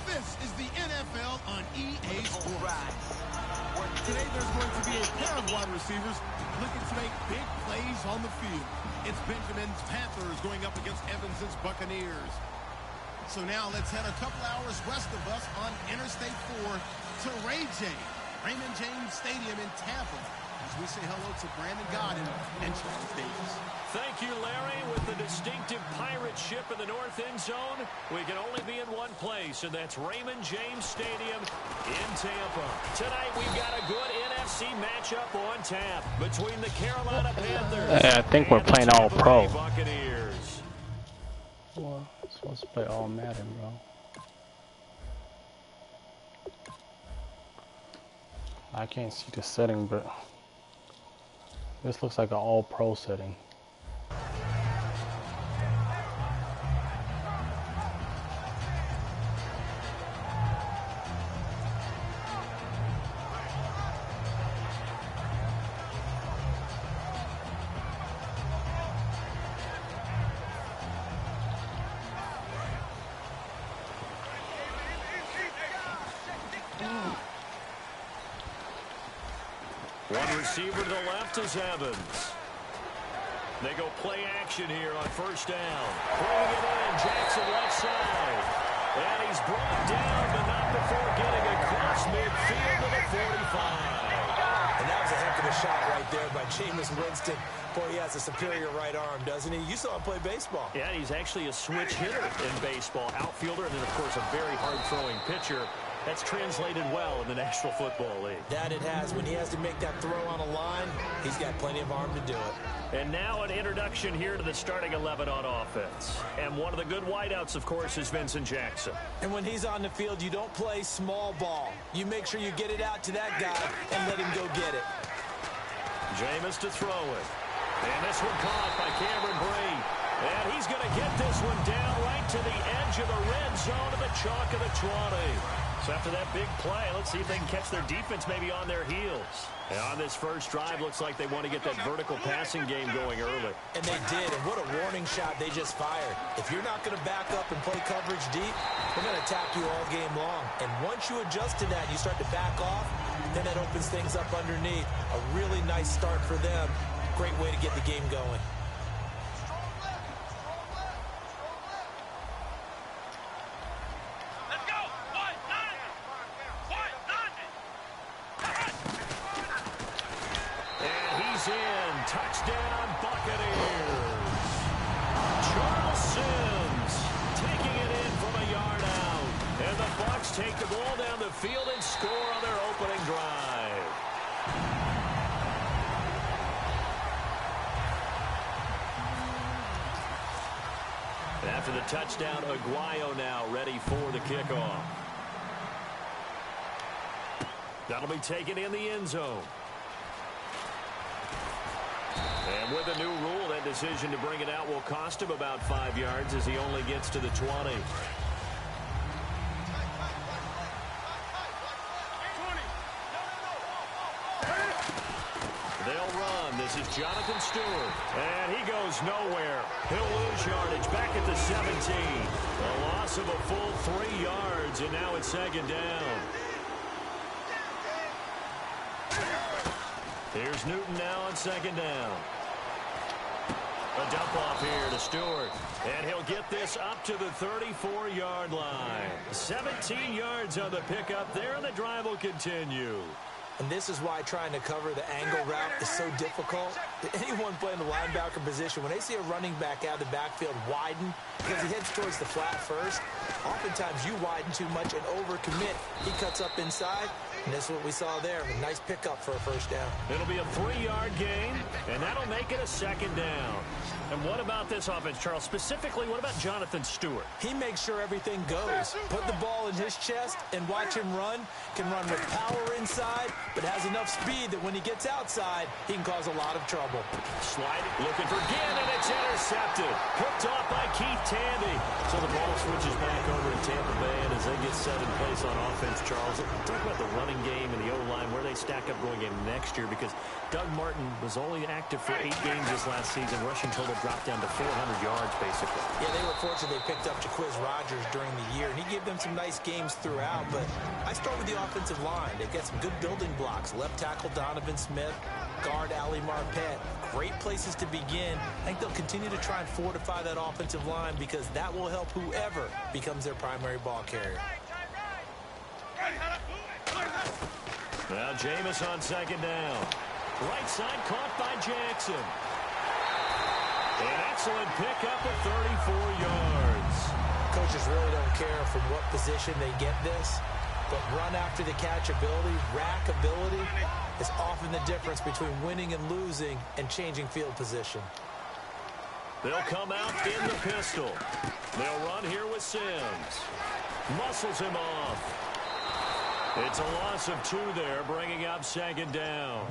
This is the NFL on EA Sports. Today there's going to be a pair of wide receivers looking to make big plays on the field. It's Benjamin's Panthers going up against Evans's Buccaneers. So now let's head a couple hours west of us on Interstate 4 to Raymond James Stadium in Tampa, as we say hello to Brandon Godden and Charles Davis. Thank you, Larry. With the distinctive pirate ship in the north end zone, we can only be in one place, and that's Raymond James Stadium in Tampa. Tonight, we've got a good NFC matchup on tap between the Carolina Panthers I think we're playing all pro. Buccaneers. Well, supposed to play all Madden, bro. I can't see the setting, but this looks like an all pro setting. One receiver to the left is Evans. They go play action here on first down. Bringing it in, Jackson left side. And he's brought down, but not before getting across midfield to the 45. And that was a heck of a shot right there by Jameis Winston. Boy, he has a superior right arm, doesn't he? You saw him play baseball. Yeah, he's actually a switch hitter in baseball. Outfielder, and then, of course, a very hard-throwing pitcher. That's translated well in the National Football League. That it has. When he has to make that throw on a line, he's got plenty of arm to do it. And now an introduction here to the starting 11 on offense. And one of the good wideouts, of course, is Vincent Jackson. And when he's on the field, you don't play small ball. You make sure you get it out to that guy and let him go get it. Jameis to throw it. And this one caught by Cameron Brate. And he's going to get this one down right to the edge of the red zone of the chalk of the 20. So after that big play, let's see if they can catch their defense maybe on their heels. And on this first drive, looks like they want to get that vertical passing game going early. And they did, and what a warning shot they just fired. If you're not going to back up and play coverage deep, they're going to attack you all game long. And once you adjust to that, you start to back off, then that opens things up underneath. A really nice start for them. Great way to get the game going. Touchdown, Buccaneers. Charles Sims taking it in from a yard out. And the Bucs take the ball down the field and score on their opening drive. And after the touchdown, Aguayo now ready for the kickoff. That'll be taken in the end zone. And with a new rule, that decision to bring it out will cost him about 5 yards as he only gets to the 20. They'll run. This is Jonathan Stewart. And he goes nowhere. He'll lose yardage back at the 17. A loss of a full 3 yards, and now it's second down. Here's Newton now on second down. A dump off here to Stewart. And he'll get this up to the 34-yard line. 17 yards on the pickup there, and the drive will continue. And this is why trying to cover the angle route is so difficult. Anyone playing the linebacker position, when they see a running back out of the backfield widen because he heads towards the flat first, oftentimes you widen too much and overcommit. He cuts up inside, and that's what we saw there. A nice pickup for a first down. It'll be a 3-yard gain, and that'll make it a second down. And what about this offense, Charles? Specifically, what about Jonathan Stewart? He makes sure everything goes. Put the ball in his chest and watch him run. Can run with power inside, but has enough speed that when he gets outside, he can cause a lot of trouble. Sliding, looking for Ginn, and it's intercepted. Picked off by Keith Tandy. So the ball switches back over to Tampa Bay, and as they get set in place on offense, Charles, talk about the running game and the O-line, where they stack up going in next year, because Doug Martin was only active for 8 games this last season, rushing total have dropped down to 400 yards, basically. Yeah, they were fortunate they picked up Jaquiz Rodgers during the year, and he gave them some nice games throughout. But I start with the offensive line. They've got some good building blocks. Left tackle Donovan Smith, guard Ali Marpet. Great places to begin. I think they'll continue to try and fortify that offensive line because that will help whoever becomes their primary ball carrier. Now Jameis on second down. Right side caught by Jackson. An excellent pickup at 34 yards. Coaches really don't care from what position they get this, but run after the catch ability, rack ability, is often the difference between winning and losing and changing field position. They'll come out in the pistol. They'll run here with Sims. Muscles him off. It's a loss of 2 there, bringing up second down.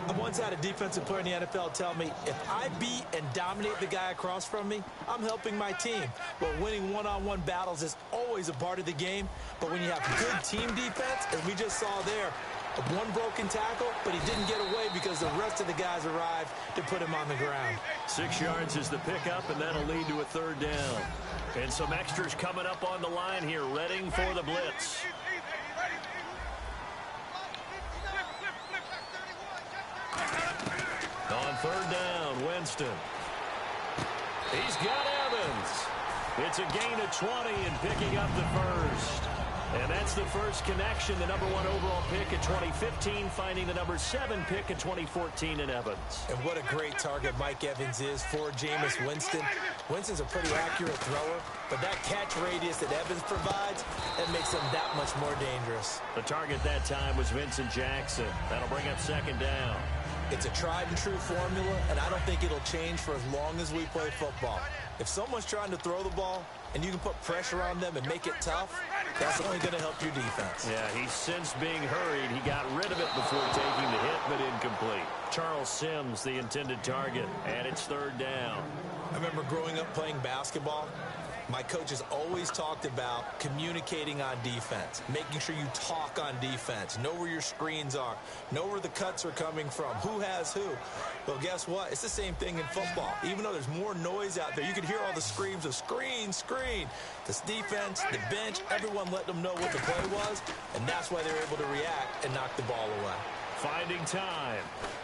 I once had a defensive player in the NFL tell me, if I beat and dominate the guy across from me, I'm helping my team. Well, winning one-on-one battles is always a part of the game, but when you have good team defense, as we just saw there, one broken tackle, but he didn't get away because the rest of the guys arrived to put him on the ground. 6 yards is the pickup, and that'll lead to a third down. And some extras coming up on the line here, readying for the blitz. On third down, Winston. He's got Evans. It's a gain of 20 and picking up the first. And that's the first connection, the number 1 overall pick in 2015, finding the number 7 pick in 2014 in Evans. And what a great target Mike Evans is for Jameis Winston. Winston's a pretty accurate thrower, but that catch radius that Evans provides, that makes him that much more dangerous. The target that time was Vincent Jackson. That'll bring up second down. It's a tried-and-true formula, and I don't think it'll change for as long as we play football. If someone's trying to throw the ball and you can put pressure on them and make it tough, that's only going to help your defense. Yeah, he's since being hurried. He got rid of it before taking the hit, but incomplete. Charles Sims, the intended target, and it's third down. I remember growing up playing basketball. My coaches always talked about communicating on defense, making sure you talk on defense, know where your screens are, know where the cuts are coming from, who has who. Well, guess what? It's the same thing in football. Even though there's more noise out there, you can hear all the screams of screen, screen. This defense, the bench, everyone let them know what the play was, and that's why they were able to react and knock the ball away. Finding time.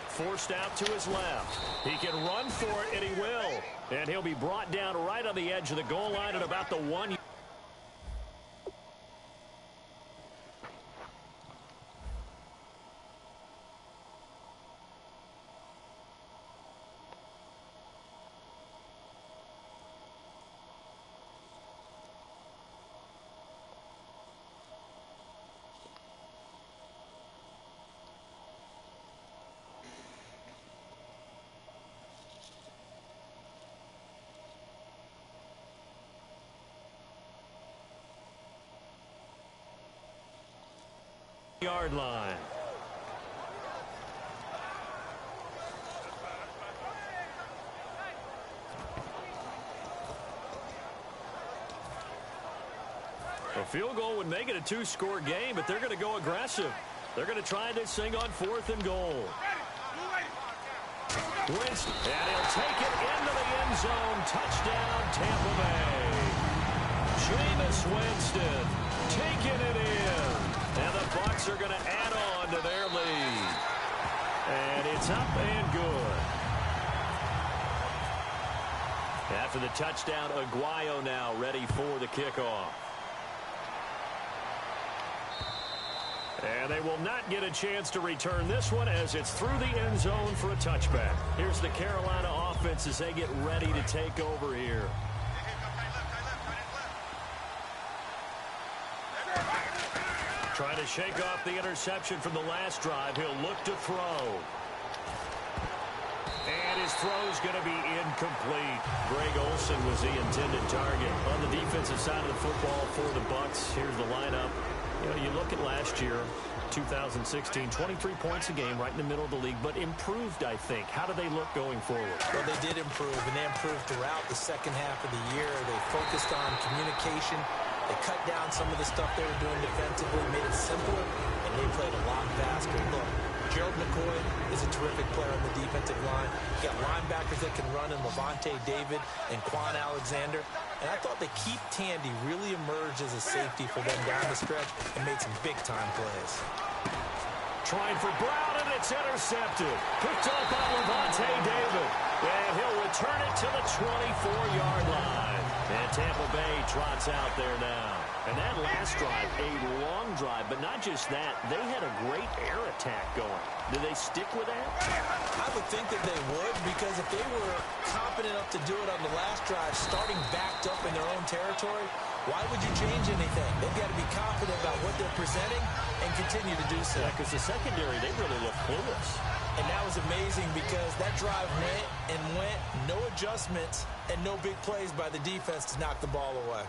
Forced out to his left. He can run for it, and he will. And he'll be brought down right on the edge of the goal line at about the 1. Yard line. A field goal would make it a 2-score game, but they're going to go aggressive. They're going to try this thing on 4th and goal. Winston, and he'll take it into the end zone. Touchdown, Tampa Bay. Jameis Winston taking it in. And the Bucs are going to add on to their lead. And it's up and good. After the touchdown, Aguayo now ready for the kickoff. And they will not get a chance to return this one as it's through the end zone for a touchback. Here's the Carolina offense as they get ready to take over here. Trying to shake off the interception from the last drive. He'll look to throw. And his throw's going to be incomplete. Greg Olsen was the intended target. On the defensive side of the football for the Bucs, here's the lineup. You know, you look at last year, 2016, 23 points a game, right in the middle of the league, but improved, I think. How do they look going forward? Well, they did improve, and they improved throughout the second half of the year. They focused on communication. They cut down some of the stuff they were doing defensively, made it simpler, and they played a lot faster. Look, Gerald McCoy is a terrific player on the defensive line. You got linebackers that can run in Levante David and Quan Alexander. And I thought that Keith Tandy really emerged as a safety for them down the stretch and made some big-time plays. Trying for Brown, and it's intercepted. Picked up by Levante David. And he'll return it to the 24-yard line. And Tampa Bay trots out there now. And that last drive, a long drive, but not just that. They had a great air attack going. Do they stick with that? I would think that they would, because if they were confident enough to do it on the last drive, starting backed up in their own territory, why would you change anything? They've got to be confident about what they're presenting and continue to do so. Yeah, because the secondary, they really look clueless. And that was amazing because that drive went and went, no adjustments, and no big plays by the defense to knock the ball away.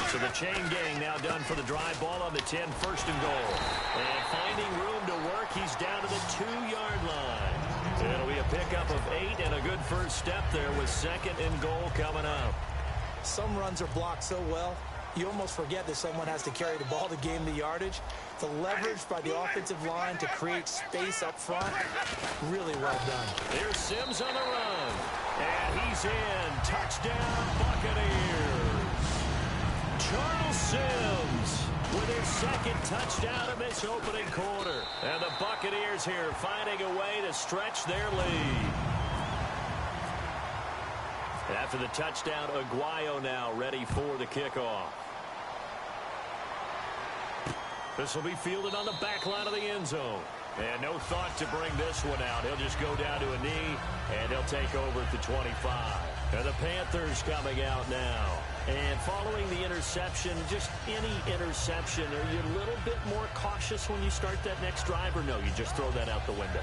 So the chain gang now done for the drive. Ball on the 10, first and goal. And finding room to work, he's down to the 2-yard line. It'll be a pickup of 8 and a good first step there with second and goal coming up. Some runs are blocked so well, you almost forget that someone has to carry the ball to gain the yardage. The leverage by the offensive line to create space up front, really well done. There's Sims on the run. And he's in. Touchdown, Buccaneers. Charles Sims with his second touchdown of this opening quarter. And the Buccaneers here finding a way to stretch their lead. After the touchdown, Aguayo now ready for the kickoff. This will be fielded on the back line of the end zone. And no thought to bring this one out. He'll just go down to a knee, and he'll take over at the 25. And the Panthers coming out now. And following the interception, just any interception, are you a little bit more cautious when you start that next drive, or no, you just throw that out the window?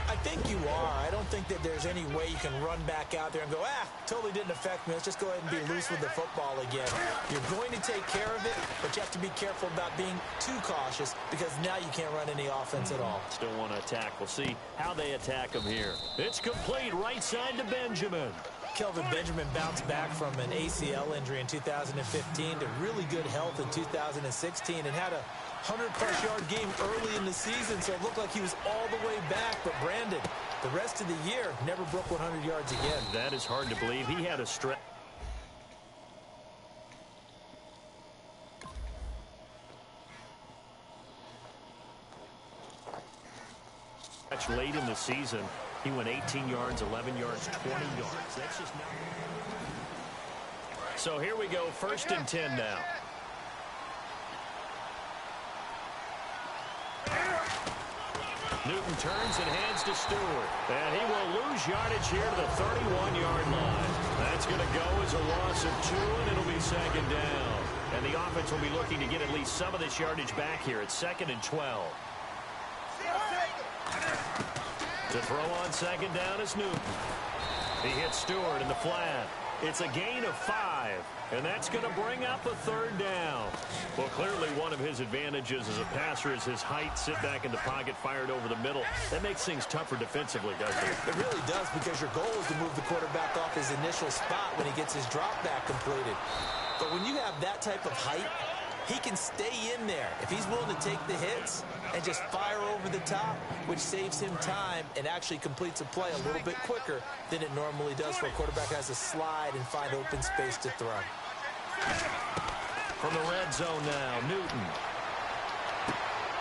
I think you are. I don't think that there's any way you can run back out there and go, totally didn't affect me. Let's just go ahead and be loose with the football again. You're going to take care of it, but you have to be careful about being too cautious because now you can't run any offense at all. Still want to attack. We'll see how they attack him here. It's complete right side to Benjamin. Kelvin Benjamin bounced back from an ACL injury in 2015 to really good health in 2016 and had a 100-plus yard game early in the season, so it looked like he was all the way back. But Brandon, the rest of the year, never broke 100 yards again. That is hard to believe. He had a stretch late in the season. He went 18 yards, 11 yards, 20 yards. That's just not. So here we go, first and 10 now. Newton turns and hands to Stewart. And he will lose yardage here to the 31-yard line. That's going to go as a loss of 2, and it'll be second down. And the offense will be looking to get at least some of this yardage back here at 2nd and 12. To throw on second down is Newton. He hits Stewart in the flat. It's a gain of 5, and that's going to bring up a third down. Well, clearly one of his advantages as a passer is his height. Sit back in the pocket, fired over the middle. That makes things tougher defensively, doesn't it? It really does, because your goal is to move the quarterback off his initial spot when he gets his drop back completed. But when you have that type of height, he can stay in there if he's willing to take the hits and just fire over the top, which saves him time and actually completes a play a little bit quicker than it normally does for a quarterback who has to slide and find open space to throw. From the red zone now, Newton.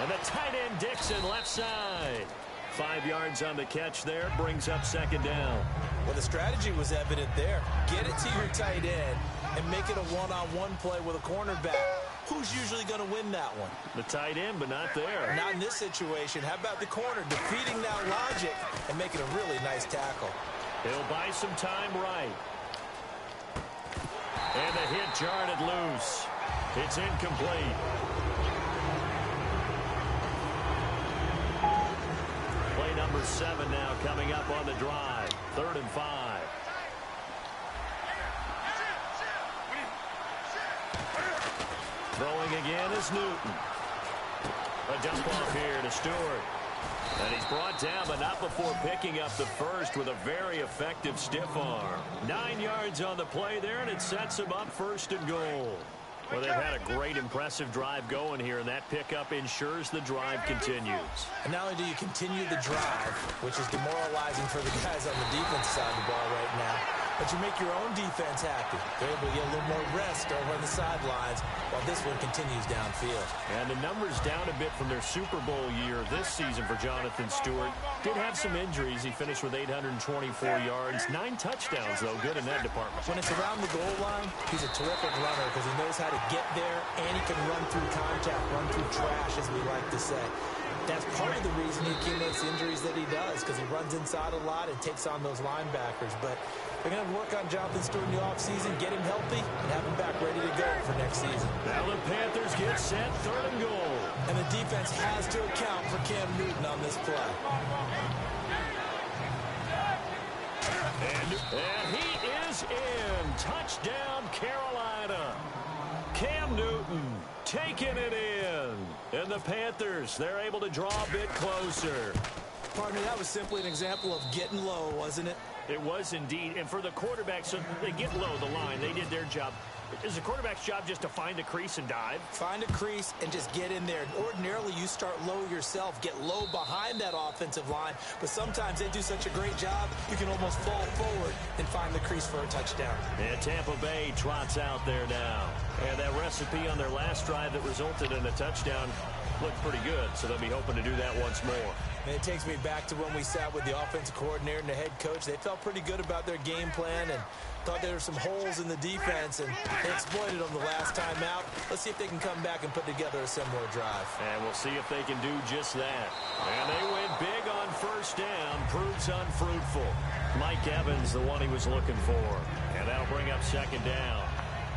And the tight end Dixon left side. 5 yards on the catch there, brings up second down. Well, the strategy was evident there. Get it to your tight end and make it a one-on-one play with a cornerback. Who's usually going to win that one? The tight end, but not there. Not in this situation. How about the corner defeating that logic and making a really nice tackle? He'll buy some time right. And the hit jarred it loose. It's incomplete. Play number 7 now coming up on the drive. 3rd and 5. Throwing again is Newton. A dump off here to Stewart. And he's brought down, but not before picking up the first with a very effective stiff arm. 9 yards on the play there, and it sets him up 1st and goal. Well, they've had a great, impressive drive going here, and that pickup ensures the drive continues. And not only do you continue the drive, which is demoralizing for the guys on the defense side of the ball right now, but you make your own defense happy. They're able to get a little more rest over on the sidelines while this one continues downfield. And the numbers down a bit from their Super Bowl year this season for Jonathan Stewart. Did have some injuries. He finished with 824 yards, 9 touchdowns, though. Good in that department. When it's around the goal line, he's a terrific runner because he knows how to get there, and he can run through contact, run through trash, as we like to say. That's part of the reason he accumulates the injuries that he does, because he runs inside a lot and takes on those linebackers. But they're going to work on Jonathan Stewart in the offseason, get him healthy, and have him back ready to go for next season. Now the Panthers get set, 3rd and goal. And the defense has to account for Cam Newton on this play. And he is in. Touchdown, Carolina. Cam Newton taking it in. And the Panthers, they're able to draw a bit closer. Pardon me, that was simply an example of getting low, wasn't it? It was indeed. And for the quarterback, so they get low the line. They did their job. Is the quarterback's job just to find a crease and dive? Find a crease and just get in there. And ordinarily, you start low yourself, get low behind that offensive line. But sometimes they do such a great job, you can almost fall forward and find the crease for a touchdown. And Tampa Bay trots out there now. And that recipe on their last drive that resulted in a touchdown looked pretty good, so they'll be hoping to do that once more. And it takes me back to when we sat with the offensive coordinator and the head coach. They felt pretty good about their game plan and thought there were some holes in the defense, and they exploited them the last time out. Let's see if they can come back and put together a similar drive. And we'll see if they can do just that. And they went big on 1st down, proves unfruitful. Mike Evans, the one he was looking for. And that'll bring up 2nd down.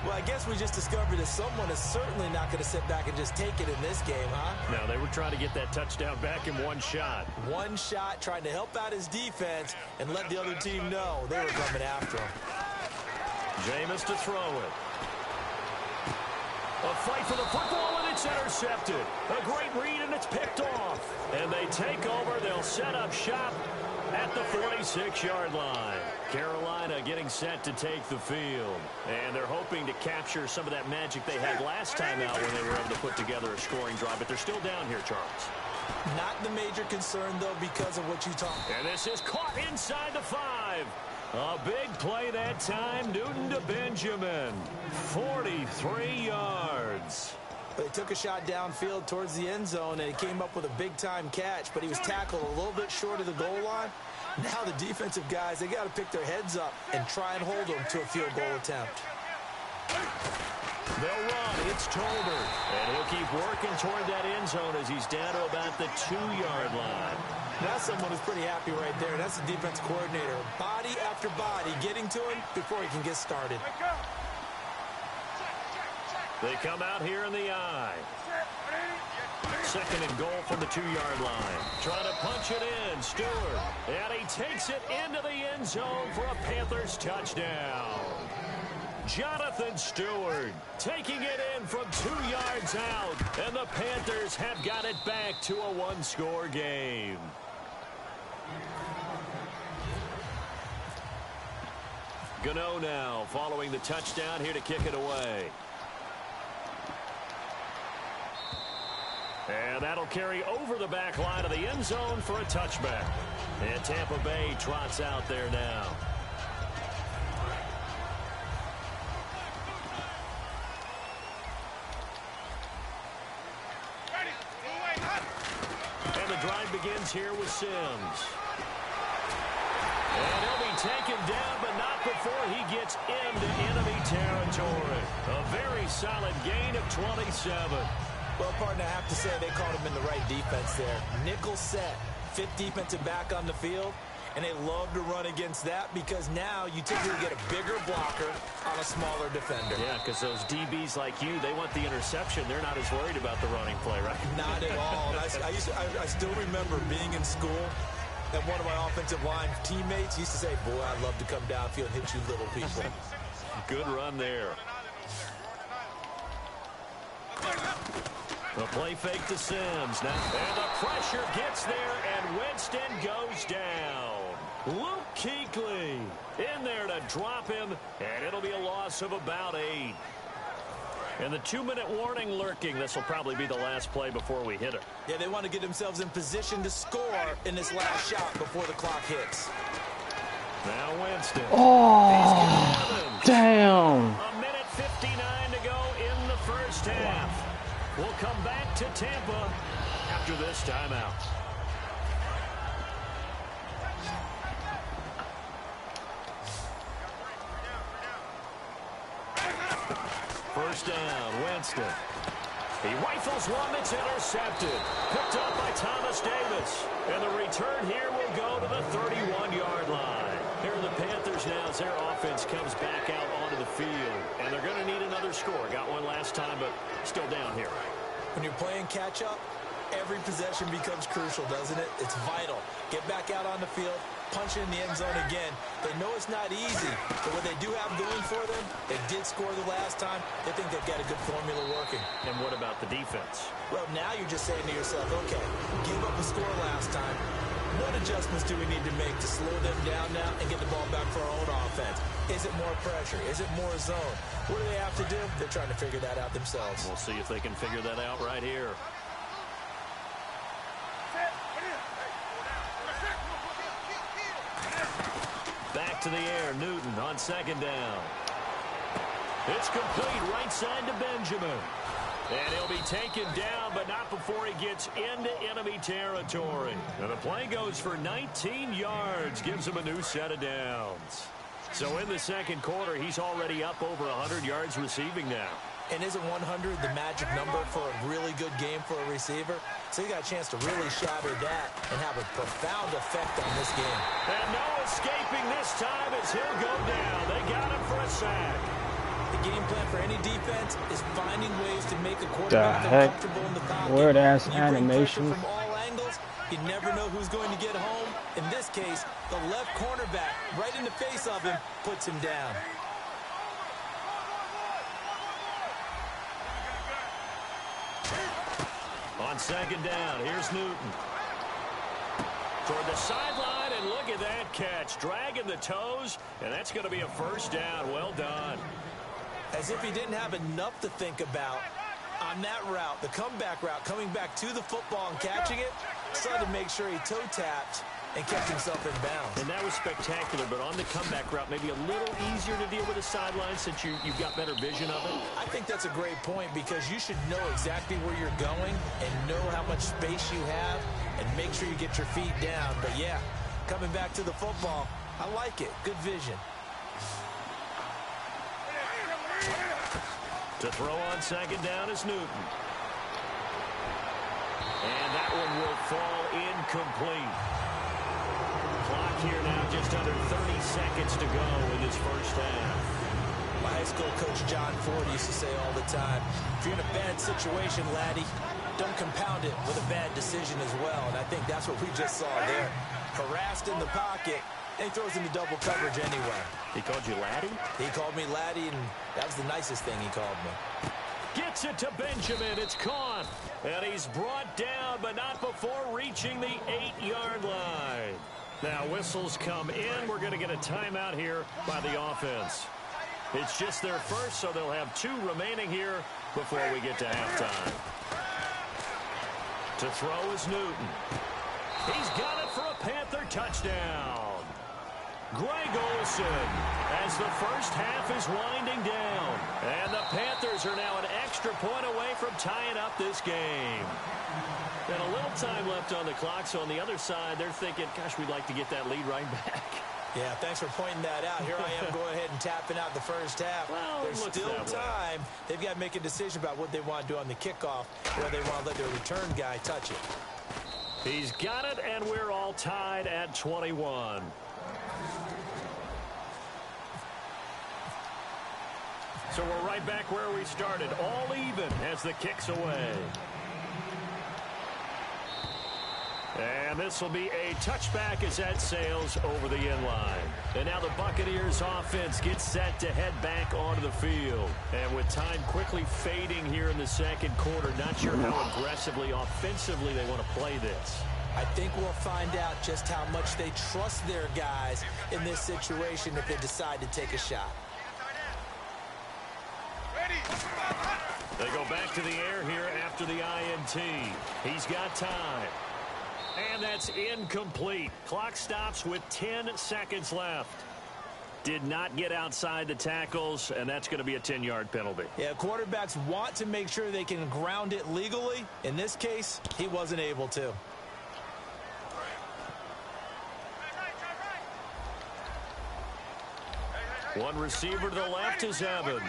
Well, I guess we just discovered that someone is certainly not going to sit back and just take it in this game, huh? No, they were trying to get that touchdown back in one shot. One shot, trying to help out his defense and let the other team know they were coming after him. Jameis to throw it. A fight for the football, and it's intercepted. A great read, and it's picked off. And they take over. They'll set up shop at the 46-yard line. Carolina getting set to take the field. And they're hoping to capture some of that magic they had last time out when they were able to put together a scoring drive. But they're still down here, Charles. Not the major concern, though, because of what you talked about. And this is caught inside the 5. A big play that time. Newton to Benjamin. 43 yards. They took a shot downfield towards the end zone, and he came up with a big-time catch, but he was tackled a little bit short of the goal line. Now the defensive guys, they got to pick their heads up and try and hold them to a field goal attempt. They'll run. It's Tolbert. And he'll keep working toward that end zone as he's down to about the 2-yard line. That's someone who's pretty happy right there. That's the defense coordinator. Body after body getting to him before he can get started. They come out here in the I. 2nd and goal from the 2-yard line. Trying to punch it in. Stewart. And he takes it into the end zone for a Panthers touchdown. Jonathan Stewart taking it in from 2 yards out. And the Panthers have got it back to a 1-score game. Gano now following the touchdown here to kick it away. And that'll carry over the back line of the end zone for a touchback. And Tampa Bay trots out there now. And the drive begins here with Sims. And he'll be taken down, but not before he gets into enemy territory. A very solid gain of 27. Well, partner, I have to say they caught him in the right defense there. Nickel set, 5th defensive back on the field, and they love to run against that because now you typically get a bigger blocker on a smaller defender. Yeah, because those DBs like you, they want the interception. They're not as worried about the running play, right? Not at all. I still remember being in school, and one of my offensive line teammates used to say, boy, I'd love to come downfield and hit you little people. Good run there. The play fake to Sims. Now, and the pressure gets there, and Winston goes down. Luke Kuechly in there to drop him, and it'll be a loss of about 8. And the 2-minute warning lurking. This will probably be the last play before we hit it. Yeah, they want to get themselves in position to score in this last shot before the clock hits. Now Winston. Oh, damn. A minute 59 to go in the first half. We'll come back to Tampa after this timeout. First down, Winston. He rifles one that's intercepted. Picked up by Thomas Davis. And the return here will go to the 31-yard line. Here are the Panthers now as their offense comes back out onto the field. And they're going to need another score. Got one last time, but still down here. When you're playing catch-up, every possession becomes crucial, doesn't it? It's vital. Get back out on the field, punch in the end zone again. They know it's not easy, but what they do have going for them, they did score the last time. They think they've got a good formula working. And what about the defense? Well, now you're just saying to yourself, okay, give up a score last time. What adjustments do we need to make to slow them down now and get the ball back for our own offense? Is it more pressure? Is it more zone? What do they have to do? They're trying to figure that out themselves. We'll see if they can figure that out right here. Back to the air, Newton on second down. It's complete right side to Benjamin. And he'll be taken down, but not before he gets into enemy territory. And the play goes for 19 yards, gives him a new set of downs. So in the second quarter, he's already up over 100 yards receiving now. And isn't 100 the magic number for a really good game for a receiver? So you got a chance to really shatter that and have a profound effect on this game. And no escaping this time as he'll go down. They got him for a sack. The game plan for any defense is finding ways to make a quarterback uncomfortable in the pocket. Weird-ass animations from all angles. You never know who's going to get home. In this case, the left cornerback, right in the face of him, puts him down. On second down, here's Newton. Toward the sideline, and look at that catch. Dragging the toes, and that's going to be a first down. Well done. As if he didn't have enough to think about on that route, the comeback route, coming back to the football and catching it, decided to make sure he toe-tapped and kept himself in bounds. And that was spectacular, but on the comeback route, maybe a little easier to deal with the sideline since you've got better vision of it. I think that's a great point because you should know exactly where you're going and know how much space you have and make sure you get your feet down. But, yeah, coming back to the football, I like it. Good vision. To throw on second down is Newton. And that one will fall incomplete. Clock here now just under 30 seconds to go in this first half. My high school coach John Ford used to say all the time, if you're in a bad situation, laddie, don't compound it with a bad decision as well. And I think that's what we just saw there. Harassed in the pocket. And he throws into double coverage anyway. He called you laddie? He called me laddie, and that was the nicest thing he called me. Gets it to Benjamin. It's caught. And he's brought down, but not before reaching the 8-yard line. Now whistles come in. We're going to get a timeout here by the offense. It's just their first, so they'll have 2 remaining here before we get to halftime. To throw is Newton. He's got it for a Panther touchdown. Greg Olsen as the first half is winding down. And the Panthers are now an extra point away from tying up this game. And a little time left on the clock, so on the other side, they're thinking, gosh, we'd like to get that lead right back. Yeah, thanks for pointing that out. Here I am going ahead and tapping out the first half. Well, there's still time. They've got to make a decision about what they want to do on the kickoff, whether they want to let their return guy touch it. He's got it, and we're all tied at 21. So we're right back where we started, all even as the kick's away. And this will be a touchback as that sails over the end line. And now the Buccaneers offense gets set to head back onto the field. And with time quickly fading here in the second quarter, not sure how aggressively, offensively they want to play this. I think we'll find out just how much they trust their guys in this situation if they decide to take a shot. They go back to the air here after the INT. He's got time. And that's incomplete. Clock stops with 10 seconds left. Did not get outside the tackles, and that's going to be a 10-yard penalty. Yeah, quarterbacks want to make sure they can ground it legally. In this case, he wasn't able to. One receiver to the left is Evans.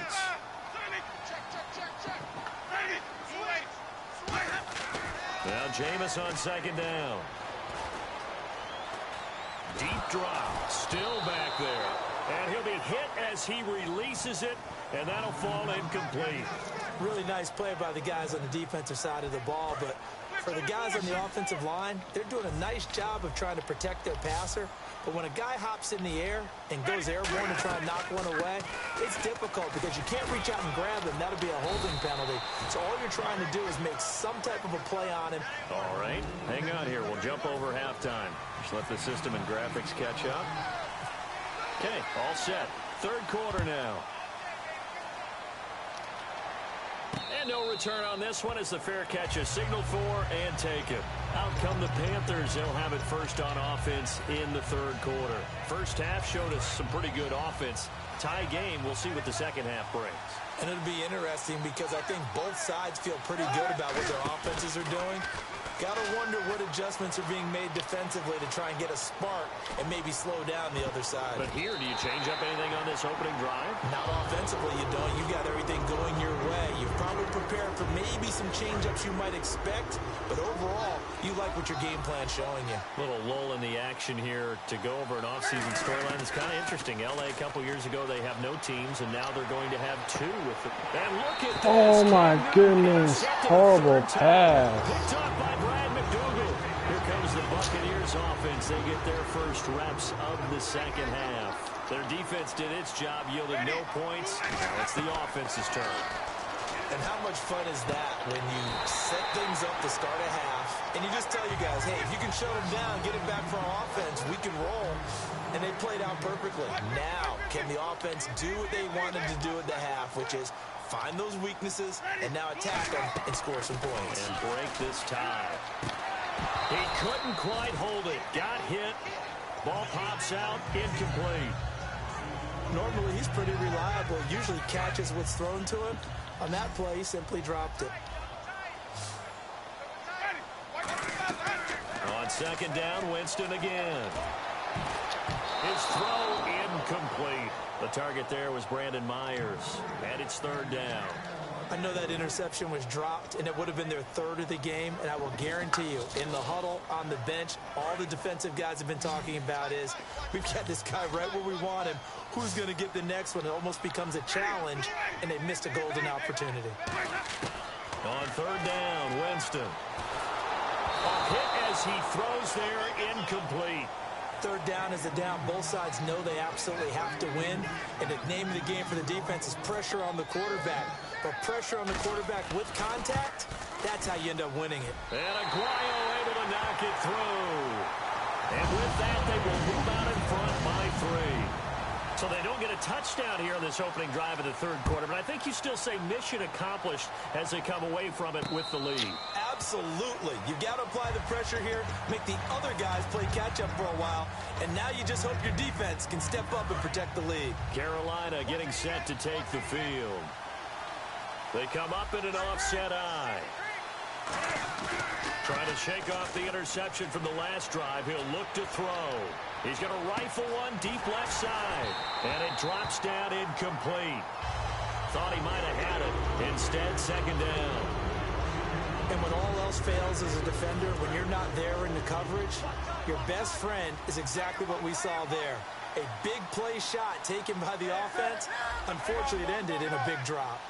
Now Jameis on second down. Deep drop, still back there. And he'll be hit as he releases it, and that'll fall incomplete. Really nice play by the guys on the defensive side of the ball, but for the guys on the offensive line, they're doing a nice job of trying to protect their passer. But when a guy hops in the air and goes airborne to try and knock one away, it's difficult because you can't reach out and grab him. That'll be a holding penalty. So all you're trying to do is make some type of a play on him. All right, hang on here. We'll jump over halftime. Just let the system and graphics catch up. Okay, all set. Third quarter now. And no return on this one as the fair catch is signaled for and taken. Out come the Panthers. They'll have it first on offense in the third quarter. First half showed us some pretty good offense. Tie game. We'll see what the second half brings. And it'll be interesting because I think both sides feel pretty good about what their offenses are doing. Got to wonder what adjustments are being made defensively to try and get a spark and maybe slow down the other side. But here, do you change up anything on this opening drive? Not offensively, you don't. You got everything going your way. You've probably prepared for maybe some change-ups you might expect, but overall, you like what your game plan's showing you. Little lull in the action here to go over an offseason storyline. It's kind of interesting. L.A. a couple years ago, they have no teams, and now they're going to have two with it. And look at this. Oh, my goodness. Horrible pass. Picked up by Brad McDougal. Here comes the Buccaneers offense. They get their first reps of the second half. Their defense did its job, yielded no points. Now it's the offense's turn. And how much fun is that when you set things up to start a half, and you just tell you guys, hey, if you can shut them down, get it back for our offense, we can roll. And they played out perfectly. Now, can the offense do what they wanted to do at the half, which is find those weaknesses and now attack them and score some points. And break this tie. He couldn't quite hold it. Got hit. Ball pops out. Incomplete. Normally, he's pretty reliable. Usually catches what's thrown to him. On that play, he simply dropped it. On second down, Winston again. His throw incomplete. The target there was Brandon Myers. And it's third down. I know that interception was dropped, and it would have been their third of the game, and I will guarantee you, in the huddle, on the bench, all the defensive guys have been talking about is, we've got this guy right where we want him. Who's going to get the next one? It almost becomes a challenge, and they missed a golden opportunity. On third down, Winston. A hit as he throws there, incomplete. Third down is a down. Both sides know they absolutely have to win, and the name of the game for the defense is pressure on the quarterback. But pressure on the quarterback with contact, that's how you end up winning it. And Aguayo able to knock it through. And with that, they will move out in front by 3. So they don't get a touchdown here on this opening drive of the third quarter, but I think you still say mission accomplished as they come away from it with the lead. Absolutely. You've got to apply the pressure here, make the other guys play catch-up for a while, and now you just hope your defense can step up and protect the lead. Carolina getting set to take the field. They come up in an offset eye. Trying to shake off the interception from the last drive. He'll look to throw. He's going to rifle one deep left side. And it drops down incomplete. Thought he might have had it. Instead, second down. And when all else fails as a defender, when you're not there in the coverage, your best friend is exactly what we saw there. A big play shot taken by the offense. Unfortunately, it ended in a big drop.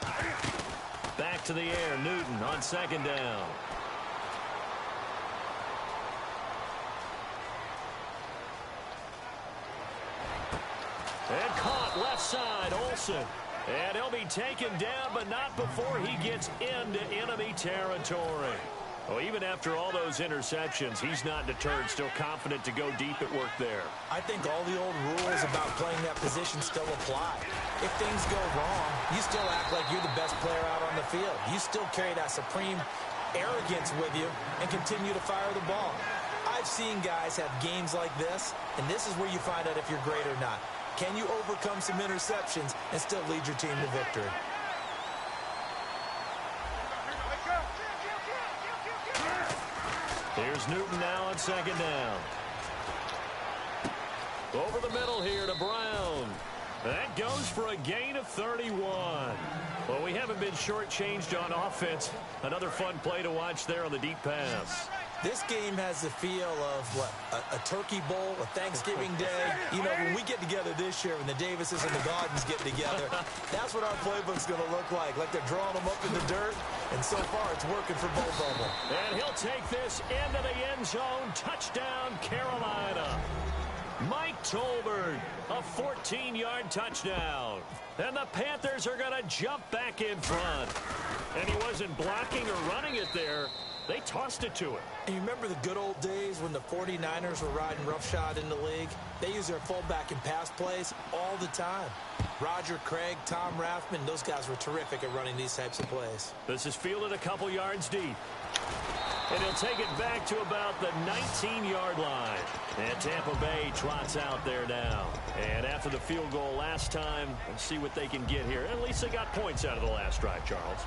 Back to the air, Newton on second down. And caught left side, Olsen. And he'll be taken down, but not before he gets into enemy territory. Well, even after all those interceptions, he's not deterred, still confident to go deep at work there. I think all the old rules about playing that position still apply. If things go wrong, you still act like you're the best player out on the field. You still carry that supreme arrogance with you and continue to fire the ball. I've seen guys have games like this, and this is where you find out if you're great or not. Can you overcome some interceptions and still lead your team to victory? Here's Newton now on second down. Over the middle here to Brown. That goes for a gain of 31. Well, we haven't been shortchanged on offense. Another fun play to watch there on the deep pass. This game has the feel of, what, a turkey bowl, a Thanksgiving day. You know, when we get together this year, when the Davises and the Gardens get together, that's what our playbook's going to look like they're drawing them up in the dirt, and so far it's working for both of them. And he'll take this into the end zone. Touchdown, Carolina. Mike Tolbert, a 14-yard touchdown. And the Panthers are going to jump back in front. And he wasn't blocking or running it there. They tossed it to him. And you remember the good old days when the 49ers were riding roughshod in the league? They used their fullback in pass plays all the time. Roger Craig, Tom Rathman, those guys were terrific at running these types of plays. This is fielded a couple yards deep. And he'll take it back to about the 19-yard line. And Tampa Bay trots out there now. And after the field goal last time, let's see what they can get here. At least they got points out of the last drive, Charles.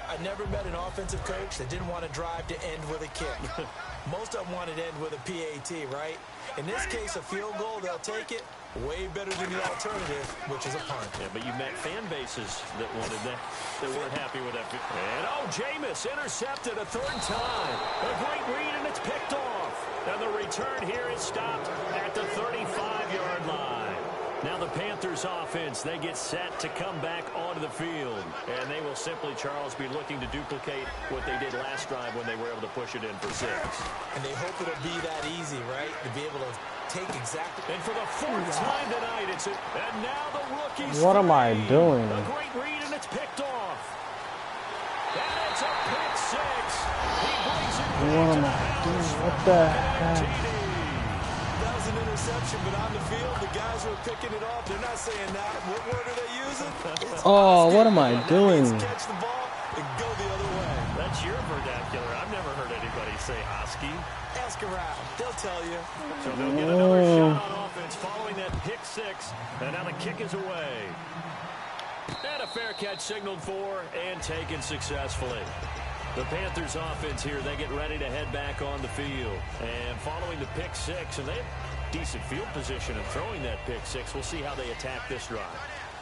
I never met an offensive coach that didn't want to drive to end with a kick. Most of them wanted to end with a PAT, right? In this case, a field goal, they'll take it. Way better than the alternative, which is a punt. Yeah, but you met fan bases that wanted that, that weren't happy with that. And, Jameis intercepted a third time. A great read, and it's picked off. And the return here is stopped at the 35-yard line. Now the Panthers offense, they get set to come back onto the field. And they will simply, Charles, be looking to duplicate what they did last drive when they were able to push it in for 6. And they hope it'll be that easy, right? To be able to take exactly. And for the 4th time tonight, and now the rookies. What am I doing? A great read, and it's picked off. And it's a pick 6. He brings it What am I doing? What the heck? That was an interception, but on the field, the guys who are picking it off, they're not saying that. What word are they using? What am I doing? Catch the ball and go the other way. That's your vernacular. I've never heard anybody say Hosky. Ask around. They'll tell you. So they'll get another shot on offense following that pick 6. And now the kick is away. And a fair catch signaled for and taken successfully. The Panthers offense here, they get ready to head back on the field. And following the pick 6, and they have decent field position of throwing that pick 6. We'll see how they attack this drive.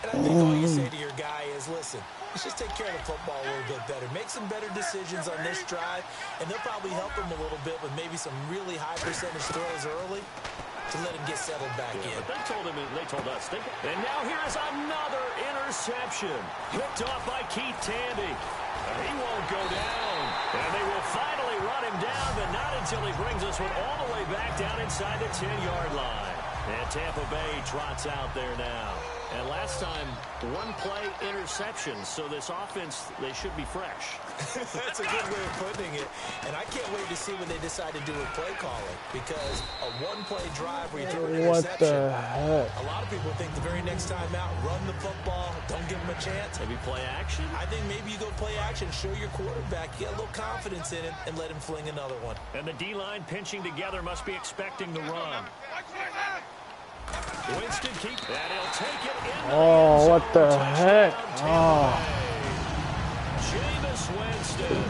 And I think all you say to your guy is, listen, let's just take care of the football a little bit better. Make some better decisions on this drive, and they'll probably help him a little bit with maybe some really high percentage throws early to let him get settled back in. But they told us. And now here's another interception. Picked off by Keith Tandy. He won't go down. And they will finally run him down, but not until he brings us one all the way back down inside the 10-yard line. And Tampa Bay trots out there now. And last time, 1-play interception. So this offense, they should be fresh. That's a good way of putting it. And I can't wait to see what they decide to do with play calling. Because a 1-play drive where you throw an interception. What the heck? A lot of people think the very next time out, run the football, don't give them a chance. Maybe play action? I think maybe you go play action, show your quarterback, you get a little confidence in it, and let him fling another one. And the D-line pinching together must be expecting the run. Winston keeps that. He'll take it in. What the heck? Jameis Winston,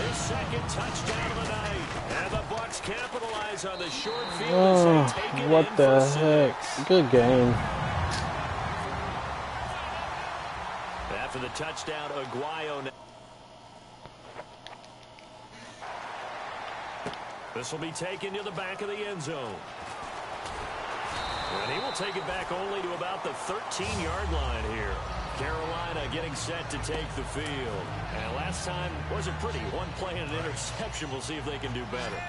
his second touchdown of the night. And the Bucs capitalize on the short field as they take it What in the for 6. heck? Good game. After the touchdown, Aguayo. This will be taken to the back of the end zone. And he will take it back only to about the 13-yard line here. Carolina getting set to take the field. And last time wasn't pretty. 1 play and an interception. We'll see if they can do better.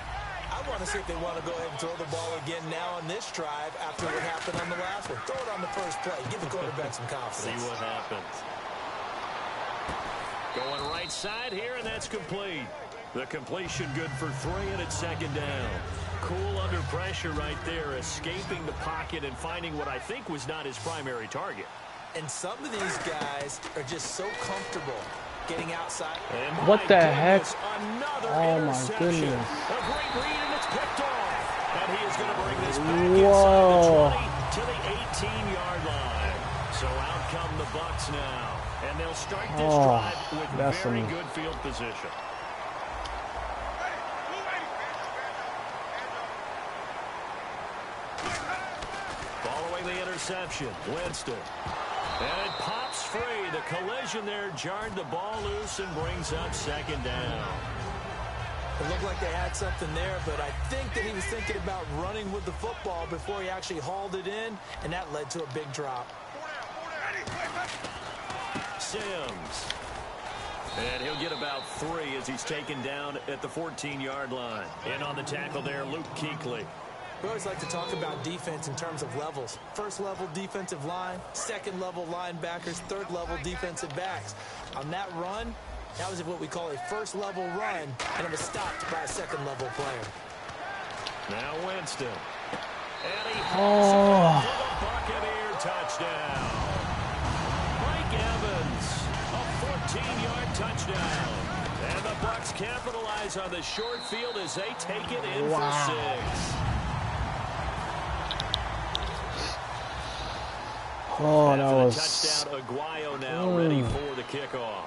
I want to see if they want to go ahead and throw the ball again now on this drive after what happened on the last one. Throw it on the first play. Give the quarterback some confidence. See what happens. Going right side here, and that's complete. The completion good for 3, and it's second down. Cool under pressure right there, escaping the pocket and finding what I think was not his primary target. And some of these guys are just so comfortable getting outside. And what the heck? Another Oh my interception. goodness. A great read, and it's picked off. And he is going to bring this back inside the 20 to the 18-yard line. So out come the Bucs now. And they'll start this drive with very good field position. Following the interception, Winston. And it pops free. The collision there jarred the ball loose and brings up second down. It looked like they had something there, but I think that he was thinking about running with the football before he actually hauled it in, and that led to a big drop. Sims. And he'll get about 3 as he's taken down at the 14-yard line. In on the tackle there, Luke Kuechly. We always like to talk about defense in terms of levels. First level defensive line, second level linebackers, third level defensive backs. On that run, that was what we call a first level run, and it was stopped by a second level player. Now Winston. And he hauls it for the Buccaneer touchdown. Mike Evans, a 14-yard touchdown. And the Bucs capitalize on the short field as they take it in for 6. Oh, that was touchdown. Aguayo now ready for the kickoff.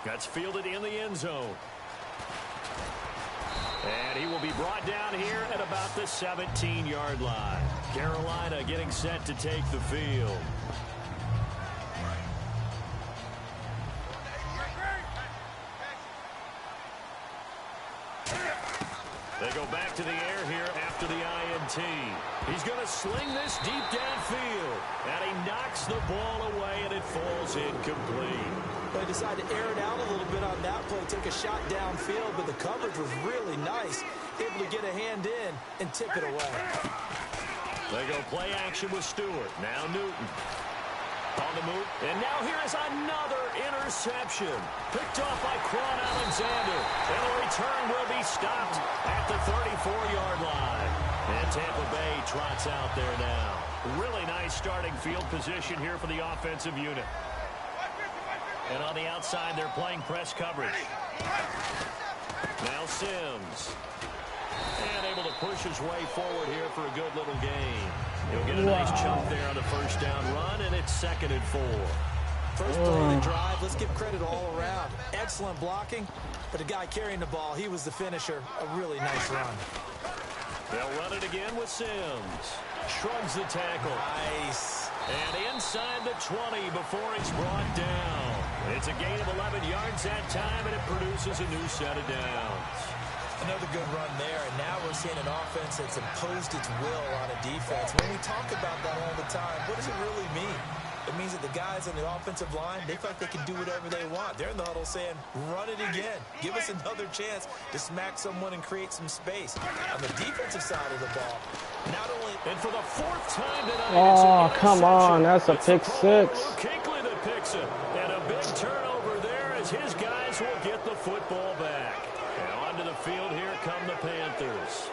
That's fielded in the end zone. And he will be brought down here at about the 17-yard line. Carolina getting set to take the field. They go back to the air here after the INT. He's going to sling this deep downfield. And he knocks the ball away, and it falls incomplete. They decided to air it out a little bit on that play, take a shot downfield, but the coverage was really nice. Able to get a hand in and tip it away. They go play action with Stewart. Now Newton. On the move. And now here is another interception. Picked off by Quan Alexander. And the return will be stopped at the 34-yard line. And Tampa Bay trots out there now. Really nice starting field position here for the offensive unit. And on the outside, they're playing press coverage. Now Sims. And able to push his way forward here for a good little gain. He'll get a nice chunk there on the first down run, and it's 2nd and 4. First play of the drive, let's give credit all around. Excellent blocking, but the guy carrying the ball, he was the finisher. A really nice run. They'll run it again with Sims. Shrugs the tackle. Nice. And inside the 20 before he's brought down. It's a gain of 11 yards that time, and it produces a new set of downs. Another good run there, and now we're seeing an offense that's imposed its will on a defense. When we talk about that all the time, what does it really mean? It means that the guys on the offensive line, they feel like they can do whatever they want. They're in the huddle saying, run it again. Give us another chance to smack someone and create some space. On the defensive side of the ball, not only... And for the 4th time tonight, oh, come on. That's a pick 6. Kuechly that picks it. And a big turnover there as his guys will get the football back. Now onto the field here come the Panthers.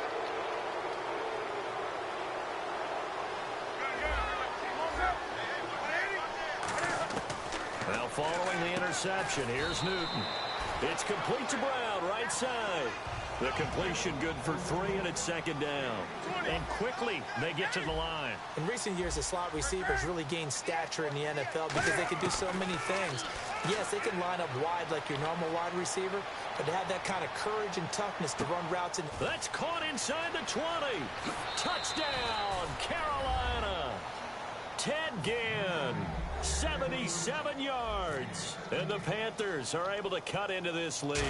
Now following the interception, here's Newton. It's complete to Brown, right side. The completion good for 3, and it's 2nd down. And quickly, they get to the line. In recent years, the slot receivers really gained stature in the NFL because they can do so many things. Yes, they can line up wide like your normal wide receiver, but to have that kind of courage and toughness to run routes. And that's caught inside the 20. Touchdown, Carolina. Ted Ginn, 77 yards. And the Panthers are able to cut into this lead.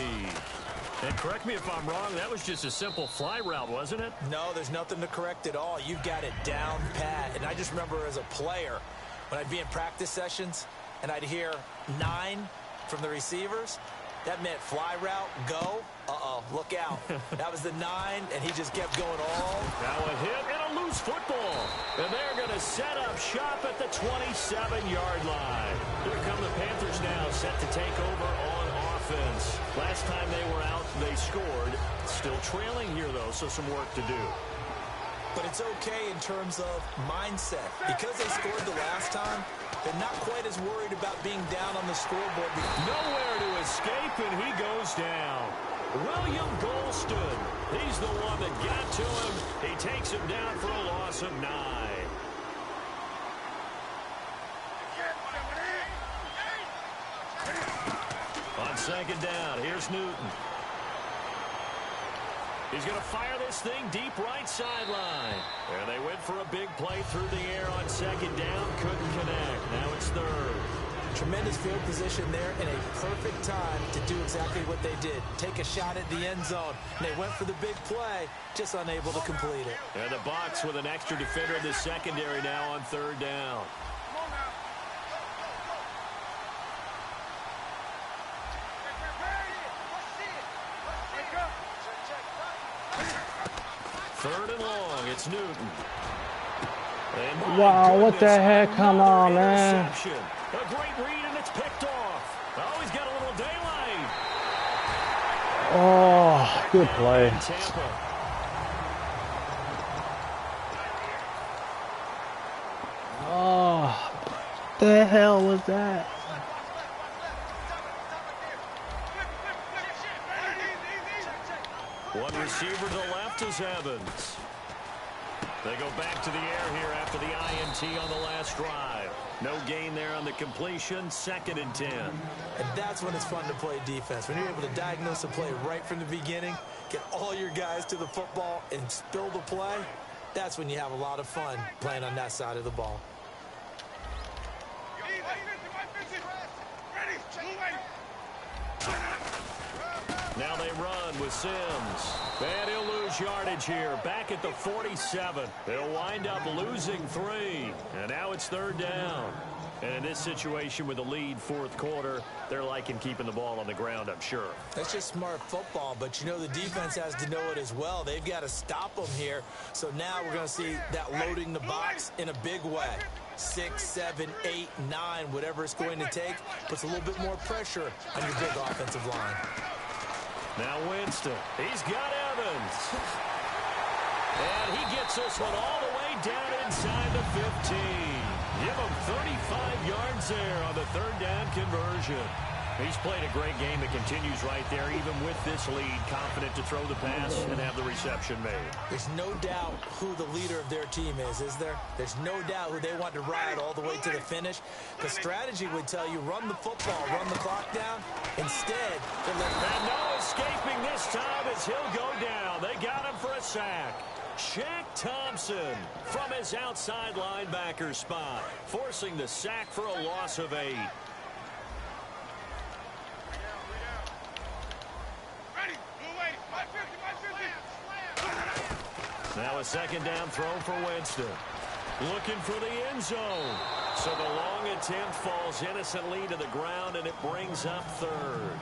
And correct me if I'm wrong, that was just a simple fly route, wasn't it? No, there's nothing to correct at all. You've got it down pat. And I just remember as a player, when I'd be in practice sessions and I'd hear 9 from the receivers, that meant fly route, go. Uh-oh, look out. That was the 9, and he just kept going all. Now a hit and a loose football. And they're going to set up shop at the 27-yard line. Here come the Panthers now, set to take over on offense. Last time they were out, they scored. Still trailing here, though, so some work to do. But it's okay in terms of mindset. Because they scored the last time, they're not quite as worried about being down on the scoreboard. Nowhere to escape, and he goes down. William Golston, he's the one that got to him. He takes him down for a loss of 9. On second down, here's Newton. He's going to fire this thing deep right sideline. And they went for a big play through the air on second down. Couldn't connect. Now it's third. Tremendous field position there and a perfect time to do exactly what they did. Take a shot at the end zone. And they went for the big play, just unable to complete it. And the Bucs with an extra defender in the secondary now on third down. Third and long, it's Newton. Wow, what the heck? Come on, man. A great read, and it's picked off. Oh, he's got a little daylight. Oh, good play. Tampa. Oh, the hell was that? One receiver to the left is Evans. They go back to the air here after the INT on the last drive. No gain there on the completion, 2nd and 10. And that's when it's fun to play defense. When you're able to diagnose a play right from the beginning, get all your guys to the football and spill the play, that's when you have a lot of fun playing on that side of the ball. Now they run with Sims. And he'll lose yardage here. Back at the 47. They'll wind up losing 3. And now it's third down. And in this situation with the lead fourth quarter, they're liking keeping the ball on the ground, I'm sure. That's just smart football, but you know the defense has to know it as well. They've got to stop them here. So now we're going to see that loading the box in a big way. 6, 7, 8, 9, whatever it's going to take, puts a little bit more pressure on your big offensive line. Now Winston, he's got Evans. And he gets this one all the way down inside the 15. Give him 35 yards there on the third down conversion. He's played a great game that continues right there, even with this lead, confident to throw the pass and have the reception made. There's no doubt who the leader of their team is there? There's no doubt who they want to ride all the way to the finish. The strategy would tell you run the football, run the clock down. Instead, they're letting... And no escaping this time as he'll go down. They got him for a sack. Shaq Thompson from his outside linebacker spot, forcing the sack for a loss of 8. Now a second down throw for Winston. Looking for the end zone. So the long attempt falls innocently to the ground, and it brings up third.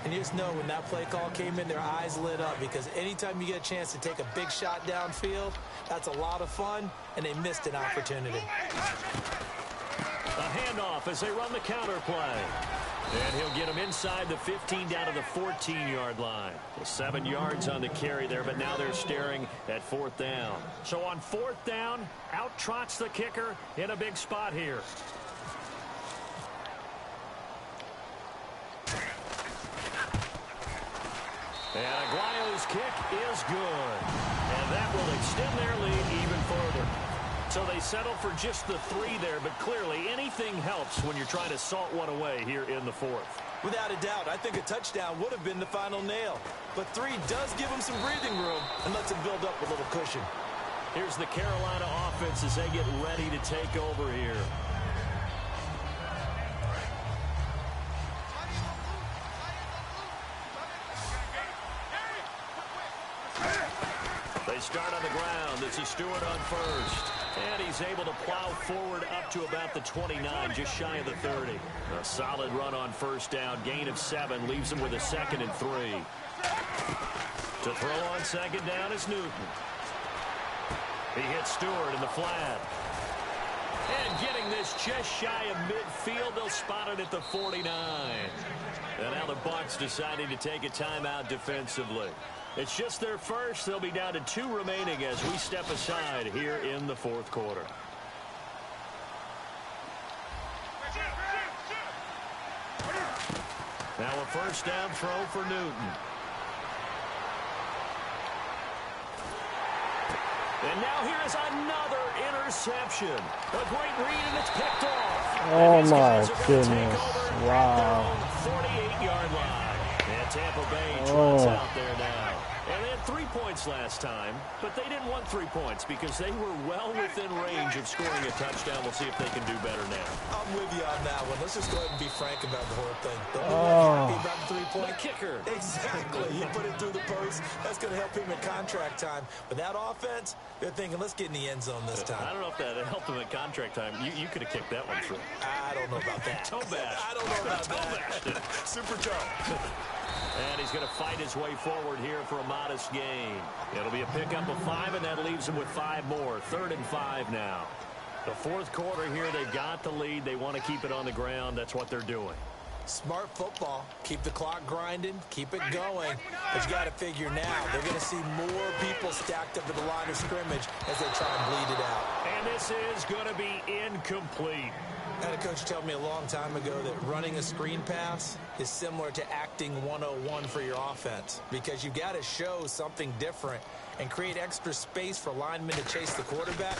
And you just know when that play call came in, their eyes lit up, because anytime you get a chance to take a big shot downfield, that's a lot of fun, and they missed an opportunity. A handoff as they run the counter play. And he'll get him inside the 15 down to the 14-yard line. Well, 7 yards on the carry there, but now they're staring at fourth down. So on fourth down, out trots the kicker in a big spot here. And Aguayo's kick is good. And that will extend their lead even further. So they settle for just the 3 there, but clearly anything helps when you're trying to salt one away here in the fourth. Without a doubt, I think a touchdown would have been the final nail. But 3 does give them some breathing room and lets them build up a little cushion. Here's the Carolina offense as they get ready to take over here. They start on the ground. This is Stewart on first. And he's able to plow forward up to about the 29, just shy of the 30. A solid run on first down. Gain of 7 leaves him with a 2nd and 3. To throw on second down is Newton. He hits Stewart in the flat. And getting this just shy of midfield, they'll spot it at the 49. And now the Bucs deciding to take a timeout defensively. It's just their first. They'll be down to 2 remaining as we step aside here in the fourth quarter. Now a first down throw for Newton. And now here is another interception. A great read, and it's picked off. Oh, my goodness. Wow. 48-yard line. And Tampa Bay trots out there now. And they had 3 points last time, but they didn't want 3 points because they were well within range of scoring a touchdown. We'll see if they can do better now. I'm with you on that one. Let's just go ahead and be frank about the whole thing. Don't be happy about the 3-point kicker. Exactly. He put it through the post. That's going to help him in contract time. But that offense, they're thinking, let's get in the end zone this time. I don't know if that helped him at contract time. You could have kicked that one through. I don't know about that. Toe bash. I don't know about that. Super toe. And he's going to fight his way forward here for a modest gain. It'll be a pickup of 5, and that leaves him with 5 more. 3rd and 5 now. The fourth quarter here, they've got the lead. They want to keep it on the ground. That's what they're doing. Smart football. Keep the clock grinding. Keep it going. But you got to figure now, they're going to see more people stacked up at the line of scrimmage as they try and bleed it out. And this is going to be incomplete. I had a coach tell me a long time ago that running a screen pass is similar to acting 101 for your offense because you've got to show something different and create extra space for linemen to chase the quarterback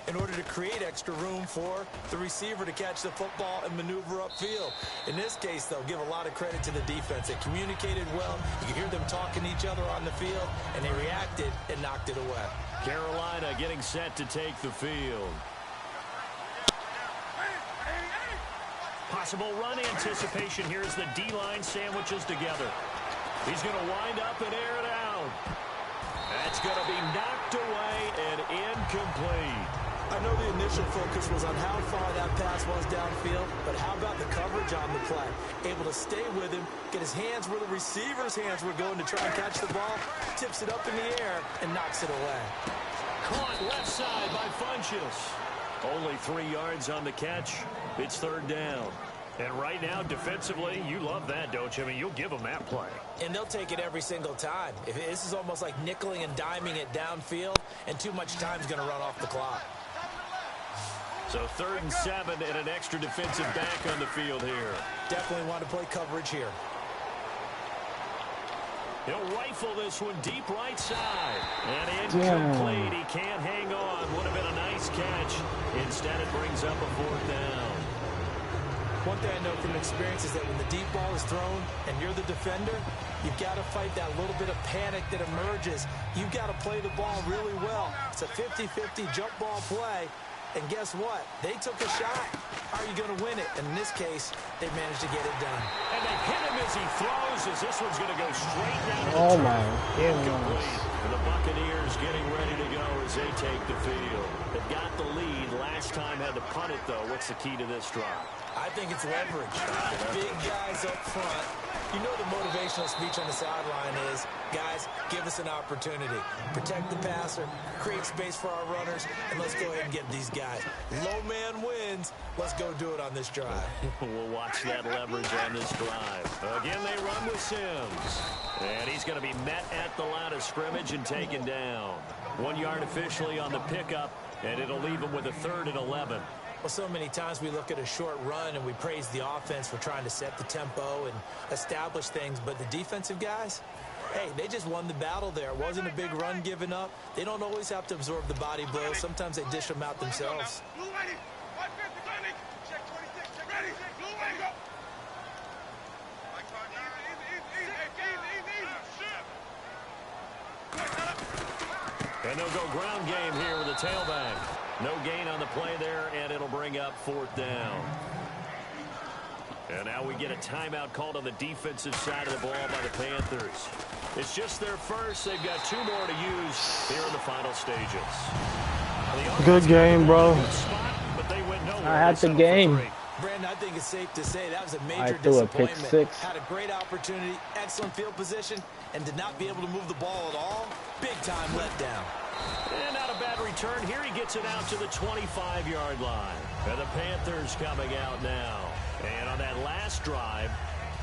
in order to create extra room for the receiver to catch the football and maneuver upfield. In this case, they'll give a lot of credit to the defense. They communicated well. You could hear them talking to each other on the field, and they reacted and knocked it away. Carolina getting set to take the field. Possible run anticipation here as the D-line sandwiches together. He's going to wind up and air it out. That's going to be knocked away and incomplete. I know the initial focus was on how far that pass was downfield, but how about the coverage on the play? Able to stay with him, get his hands where the receiver's hands were going to try and catch the ball, tips it up in the air, and knocks it away. Caught left side by Funchess. Only 3 yards on the catch. It's 3rd down. And right now, defensively, you love that, don't you? I mean, you'll give them that play. And they'll take it every single time. This is almost like nickeling and diming it downfield, and too much time's going to run off the clock. So 3rd and 7 and an extra defensive back on the field here. Definitely want to play coverage here. He'll rifle this one deep right side. And incomplete. He can't hang on. Would have been a nice catch. Instead, it brings up a 4th down. One thing I know from experience is that when the deep ball is thrown and you're the defender, you've got to fight that little bit of panic that emerges. You've got to play the ball really well. It's a 50-50 jump ball play. And guess what? They took a shot. Are you going to win it? And in this case, they managed to get it done. And they hit him as he throws, as this one's going to go straight down to the Oh, turf. my goodness. Incomplete. And the Buccaneers getting ready to go as they take the field. They've got the lead. Last time had to punt it, though. What's the key to this drive? I think it's leverage. Big guys up front. You know the motivational speech on the sideline is, guys, give us an opportunity. Protect the passer, create space for our runners, and let's go ahead and get these guys. Low man wins. Let's go do it on this drive. We'll watch that leverage on this drive. Again, they run with Sims. And he's going to be met at the line of scrimmage and taken down. 1 yard officially on the pickup, and it'll leave him with a 3rd and 11. Well, so many times we look at a short run and we praise the offense for trying to set the tempo and establish things, but the defensive guys, hey, they just won the battle there. It wasn't a big run given up. They don't always have to absorb the body blows. Sometimes they dish them out themselves. And they'll go ground game here with a tailback. No gain on the play there, and it'll bring up 4th down. And now we get a timeout called on the defensive side of the ball by the Panthers. It's just their first. They've got 2 more to use here in the final stages. Good game, bro. Spot, but they went nowhere. I had the game. Brandon, I think it's safe to say that was a I major threw a pick disappointment. 6. Had a great opportunity, excellent field position, and did not be able to move the ball at all. Big time letdown. And not a bad return here. He gets it out to the 25-yard line. And the Panthers coming out now. And on that last drive,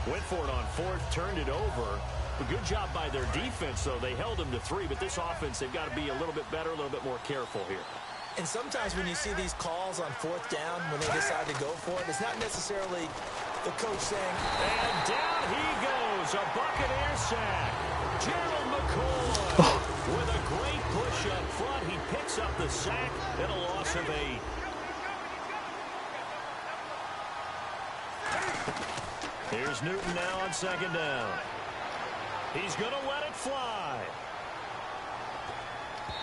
went for it on fourth, turned it over. A good job by their defense, though. They held them to 3, but this offense, they've got to be a little bit better, a little bit more careful here. And sometimes when you see these calls on fourth down, when they decide to go for it, it's not necessarily the coach saying, and down he goes, a Buccaneer sack. Gerald McCoy with a great push up front. He picks up the sack and a loss of 8. Here's Newton now on second down. He's going to let it fly.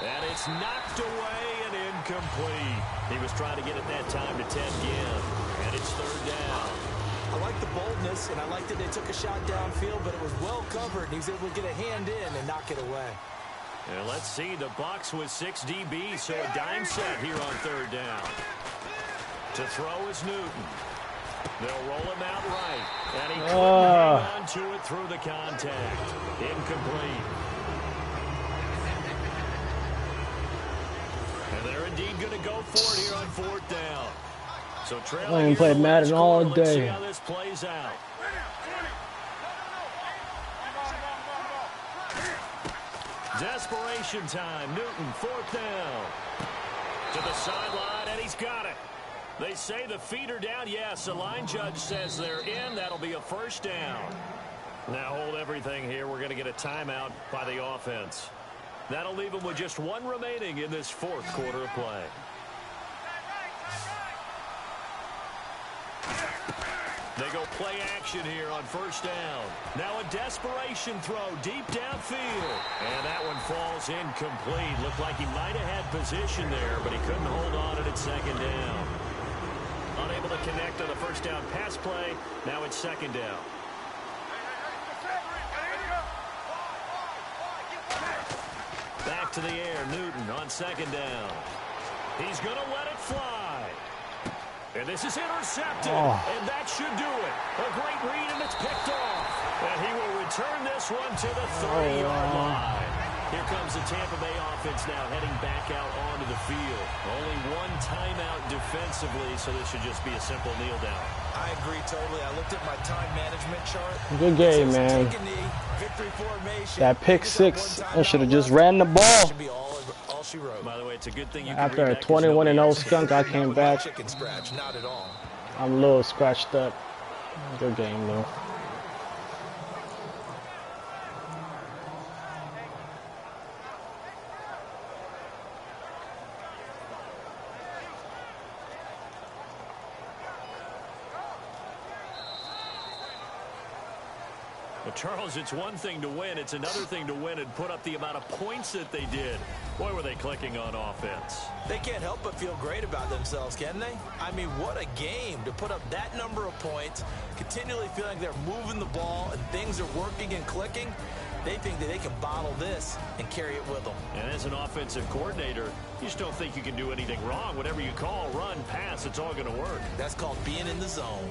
And it's knocked away and incomplete. He was trying to get it that time to 10 again. And it's third down. I like the boldness, and I like that they took a shot downfield, but it was well covered, and he was able to get a hand in and knock it away. And let's see, the Bucs with 6 DBs, so a dime set here on third down. To throw is Newton. They'll roll him out right. And he couldn't hang on to it through the contact. Incomplete. And they're indeed going to go for it here on fourth down. So I ain't played Madden all day. Let's see how this plays out. Desperation time. Newton, fourth down. To the sideline, and he's got it. They say the feet are down. Yes, the line judge says they're in. That'll be a first down. Now hold everything here. We're going to get a timeout by the offense. That'll leave them with just 1 remaining in this fourth quarter of play. They go play action here on first down. Now a desperation throw deep downfield. And that one falls incomplete. Looked like he might have had position there, but he couldn't hold on at second down. Unable to connect on the first down pass play. Now it's second down. Back to the air, Newton on second down. He's going to let it fly. And this is intercepted, and that should do it. A great read, and it's picked off. And he will return this one to the 30-yard line. Here comes the Tampa Bay offense now heading back out onto the field. Only 1 timeout defensively, so this should just be a simple kneel down. I agree totally. I looked at my time management chart. Good game, man. That pick 6, I should have just ran the ball. By the way, it's a good thing you after a 21-0 skunk, I came back. Not at all. I'm a little scratched up. Good game, though. Well, Charles, it's one thing to win. It's another thing to win and put up the amount of points that they did. Boy, were they clicking on offense. They can't help but feel great about themselves, can they? I mean, what a game to put up that number of points, continually feeling like they're moving the ball and things are working and clicking. They think that they can bottle this and carry it with them. And as an offensive coordinator, you just don't think you can do anything wrong. Whatever you call, run, pass, it's all going to work. That's called being in the zone.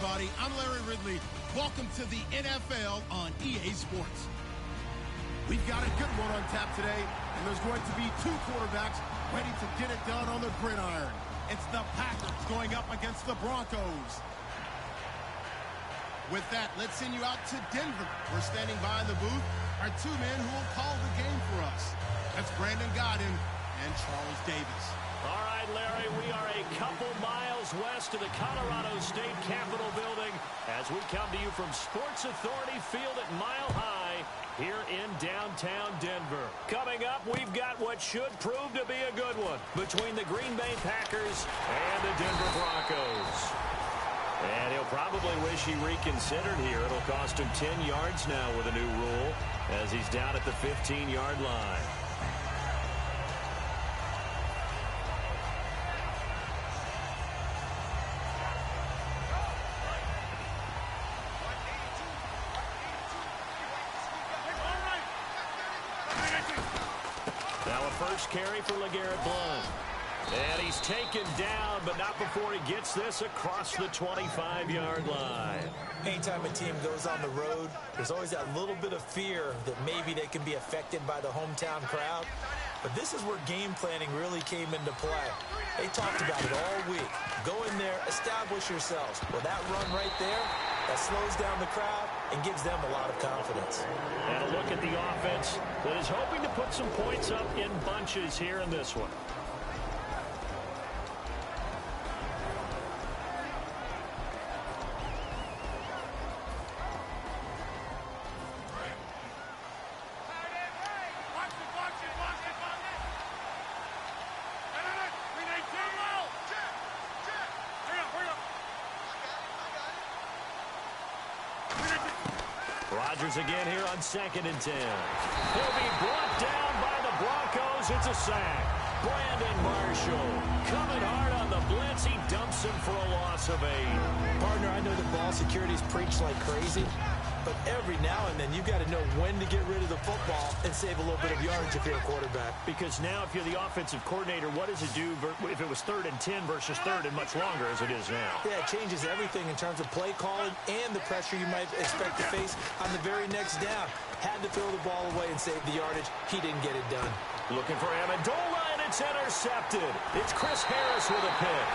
everybody. I'm Larry Ridley. Welcome to the NFL on EA Sports. We've got a good one on tap today, and there's going to be two quarterbacks ready to get it done on the gridiron. It's the Packers going up against the Broncos. With that, let's send you out to Denver. We're standing by in the booth. Our two men who will call the game for us. That's Brandon Godden and Charles Davis. All right, Larry, we are a couple miles west of the Colorado State Capitol building as we come to you from Sports Authority Field at Mile High here in downtown Denver. Coming up, we've got what should prove to be a good one between the Green Bay Packers and the Denver Broncos. And he'll probably wish he reconsidered here. It'll cost him 10 yards now with a new rule as he's down at the 15-yard line. Now a first carry for LeGarrette Blount. And he's taken down, but not before he gets this across the 25-yard line. Anytime a team goes on the road, there's always that little bit of fear that maybe they can be affected by the hometown crowd. But this is where game planning really came into play. They talked about it all week. Go in there, establish yourselves. Well, that run right there, that slows down the crowd and gives them a lot of confidence. And a look at the offense that is hoping to put some points up in bunches here in this one. Rodgers again here on 2nd and 10. He'll be brought down by the Broncos. It's a sack. Brandon Marshall coming hard on the blitz. He dumps him for a loss of 8. Partner, I know the ball security's preached like crazy, but every now and then you've got to know when to get rid of the football and save a little bit of yardage if you're a quarterback. Because now if you're the offensive coordinator, what does it do if it was 3rd and 10 versus 3rd and much longer as it is now? Yeah, it changes everything in terms of play calling and the pressure you might expect to face on the very next down. Had to throw the ball away and save the yardage. He didn't get it done. Looking for Amendola, and it's intercepted. It's Chris Harris with a pick.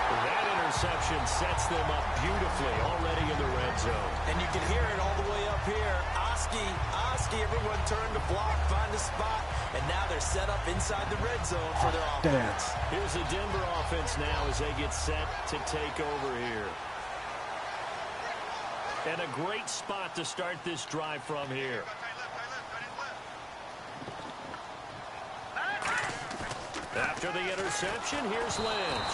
That interception sets them up beautifully already in the red zone. And you can hear it all the way up here. Oski, everyone turned to block, find a spot, and now they're set up inside the red zone for their offense. Here's the Denver offense now as they get set to take over here. And a great spot to start this drive from here. After the interception, here's Lynch.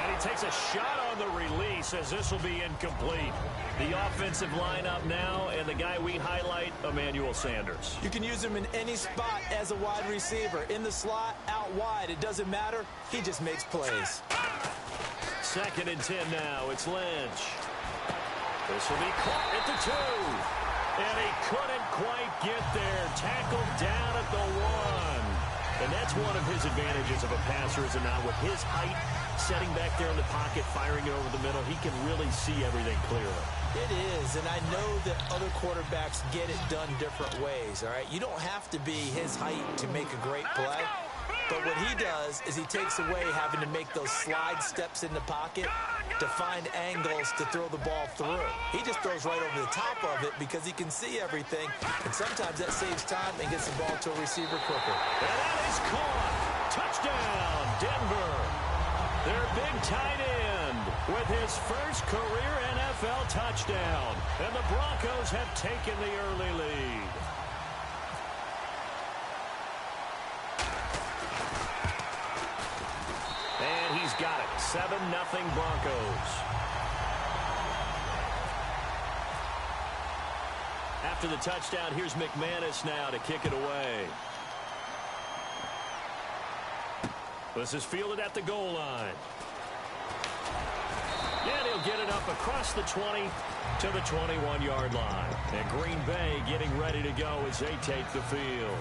And he takes a shot on the release as this will be incomplete. The offensive lineup now, and the guy we highlight, Emmanuel Sanders. You can use him in any spot as a wide receiver. In the slot, out wide, it doesn't matter. He just makes plays. 2nd and 10 now. It's Lynch. This will be caught at the 2. And he couldn't quite get there. Tackled down at the 1. And that's one of his advantages of a passer, is it not? With his height, setting back there in the pocket, firing it over the middle, he can really see everything clearly. It is, and I know that other quarterbacks get it done different ways, all right? You don't have to be his height to make a great play. But what he does is he takes away having to make those slide steps in the pocket to find angles to throw the ball through. He just throws right over the top of it because he can see everything, and sometimes that saves time and gets the ball to a receiver quicker. And that is caught. Touchdown, Denver. Their big tight end with his first career NFL touchdown. And the Broncos have taken the early lead. And he's got it. 7-0 Broncos. After the touchdown, here's McManus now to kick it away. This is fielded at the goal line. And he'll get it up across the 20 to the 21-yard line. And Green Bay getting ready to go as they take the field.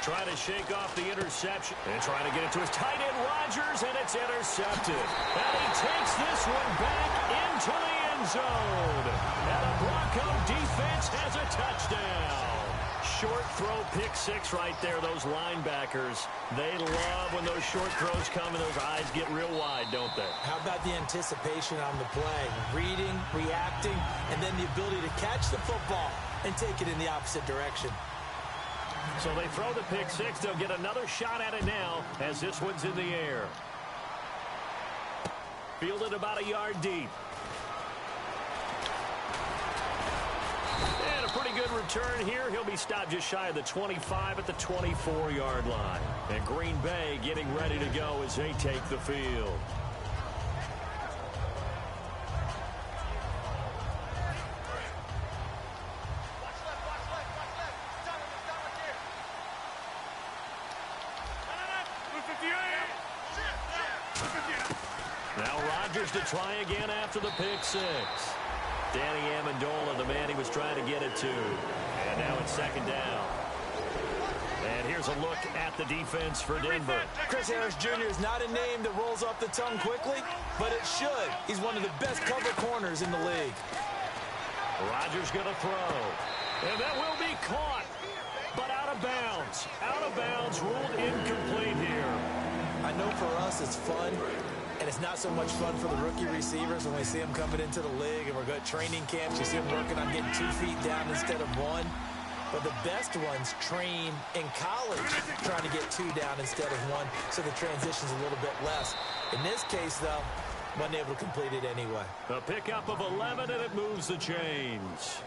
trying to shake off the interception. And trying to get it to his tight end, Rodgers, and it's intercepted. And he takes this one back into the end zone. And the Bronco defense has a touchdown. Short throw, pick six right there. Those linebackers, they love when those short throws come and those eyes get real wide, don't they? How about the anticipation on the play? Reading, reacting, and then the ability to catch the football and take it in the opposite direction. So they throw the pick six. They'll get another shot at it now as this one's in the air. Fielded about a yard deep. And a pretty good return here. He'll be stopped just shy of the 25 at the 24-yard line. And Green Bay getting ready to go as they take the field. Now Rodgers to try again after the pick six. Danny Amendola, the man he was trying to get it to. And now it's second down. And here's a look at the defense for Denver. Chris Harris Jr. is not a name that rolls off the tongue quickly, but it should. He's one of the best cover corners in the league. Rodgers going to throw. And that will be caught. But out of bounds. Out of bounds, ruled incomplete here. I know for us it's fun, and it's not so much fun for the rookie receivers when we see them coming into the league and we're going to training camps. You see them working on getting 2 feet down instead of 1. But the best ones train in college trying to get 2 down instead of 1, so the transition's a little bit less. In this case, though, wasn't able to complete it anyway. A pickup of 11, and it moves the chains.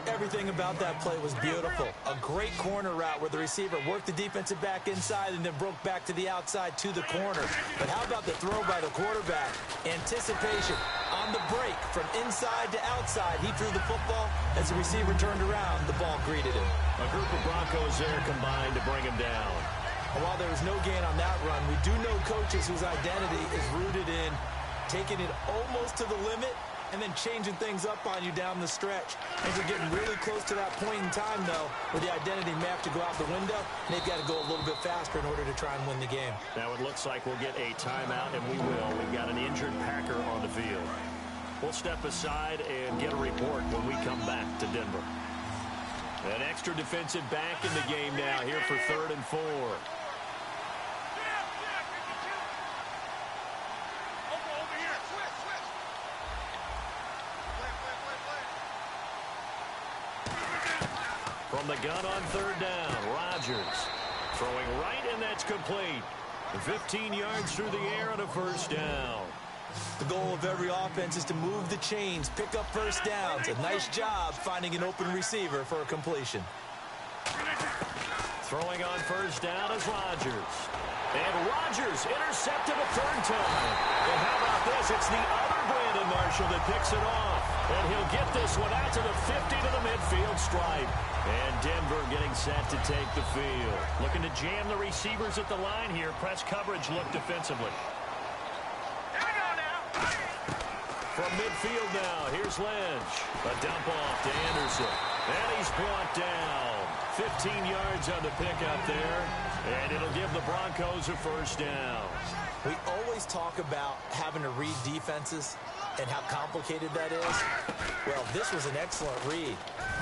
Everything about that play was beautiful. A great corner route where the receiver worked the defensive back inside and then broke back to the outside to the corner. But how about the throw by the quarterback? Anticipation on the break from inside to outside. He threw the football. As the receiver turned around, the ball greeted him. A group of Broncos there combined to bring him down. And while there was no gain on that run, we do know coaches whose identity is rooted in taking it almost to the limit and then changing things up on you down the stretch. As they're getting really close to that point in time, though, where the identity map to go out the window, they've got to go a little bit faster in order to try and win the game. Now it looks like we'll get a timeout, and we will. We've got an injured Packer on the field. We'll step aside and get a report when we come back to Denver. An extra defensive back in the game now here for 3rd and 4. From the gun on 3rd down, Rodgers throwing right, and that's complete. 15 yards through the air and a first down. The goal of every offense is to move the chains, pick up first downs. A nice job finding an open receiver for a completion. Throwing on first down is Rodgers. And Rodgers intercepted a 3rd time. And how about this? It's the other Brandon Marshall that picks it off. And he'll get this one out to the 50 to the midfield stripe. And Denver getting set to take the field. Looking to jam the receivers at the line here. Press coverage look defensively. From midfield now, here's Lynch. A dump off to Anderson. And he's brought down. 15 yards on the pickup there. And it'll give the Broncos a first down. We always talk about having to read defenses and how complicated that is. Well, this was an excellent read.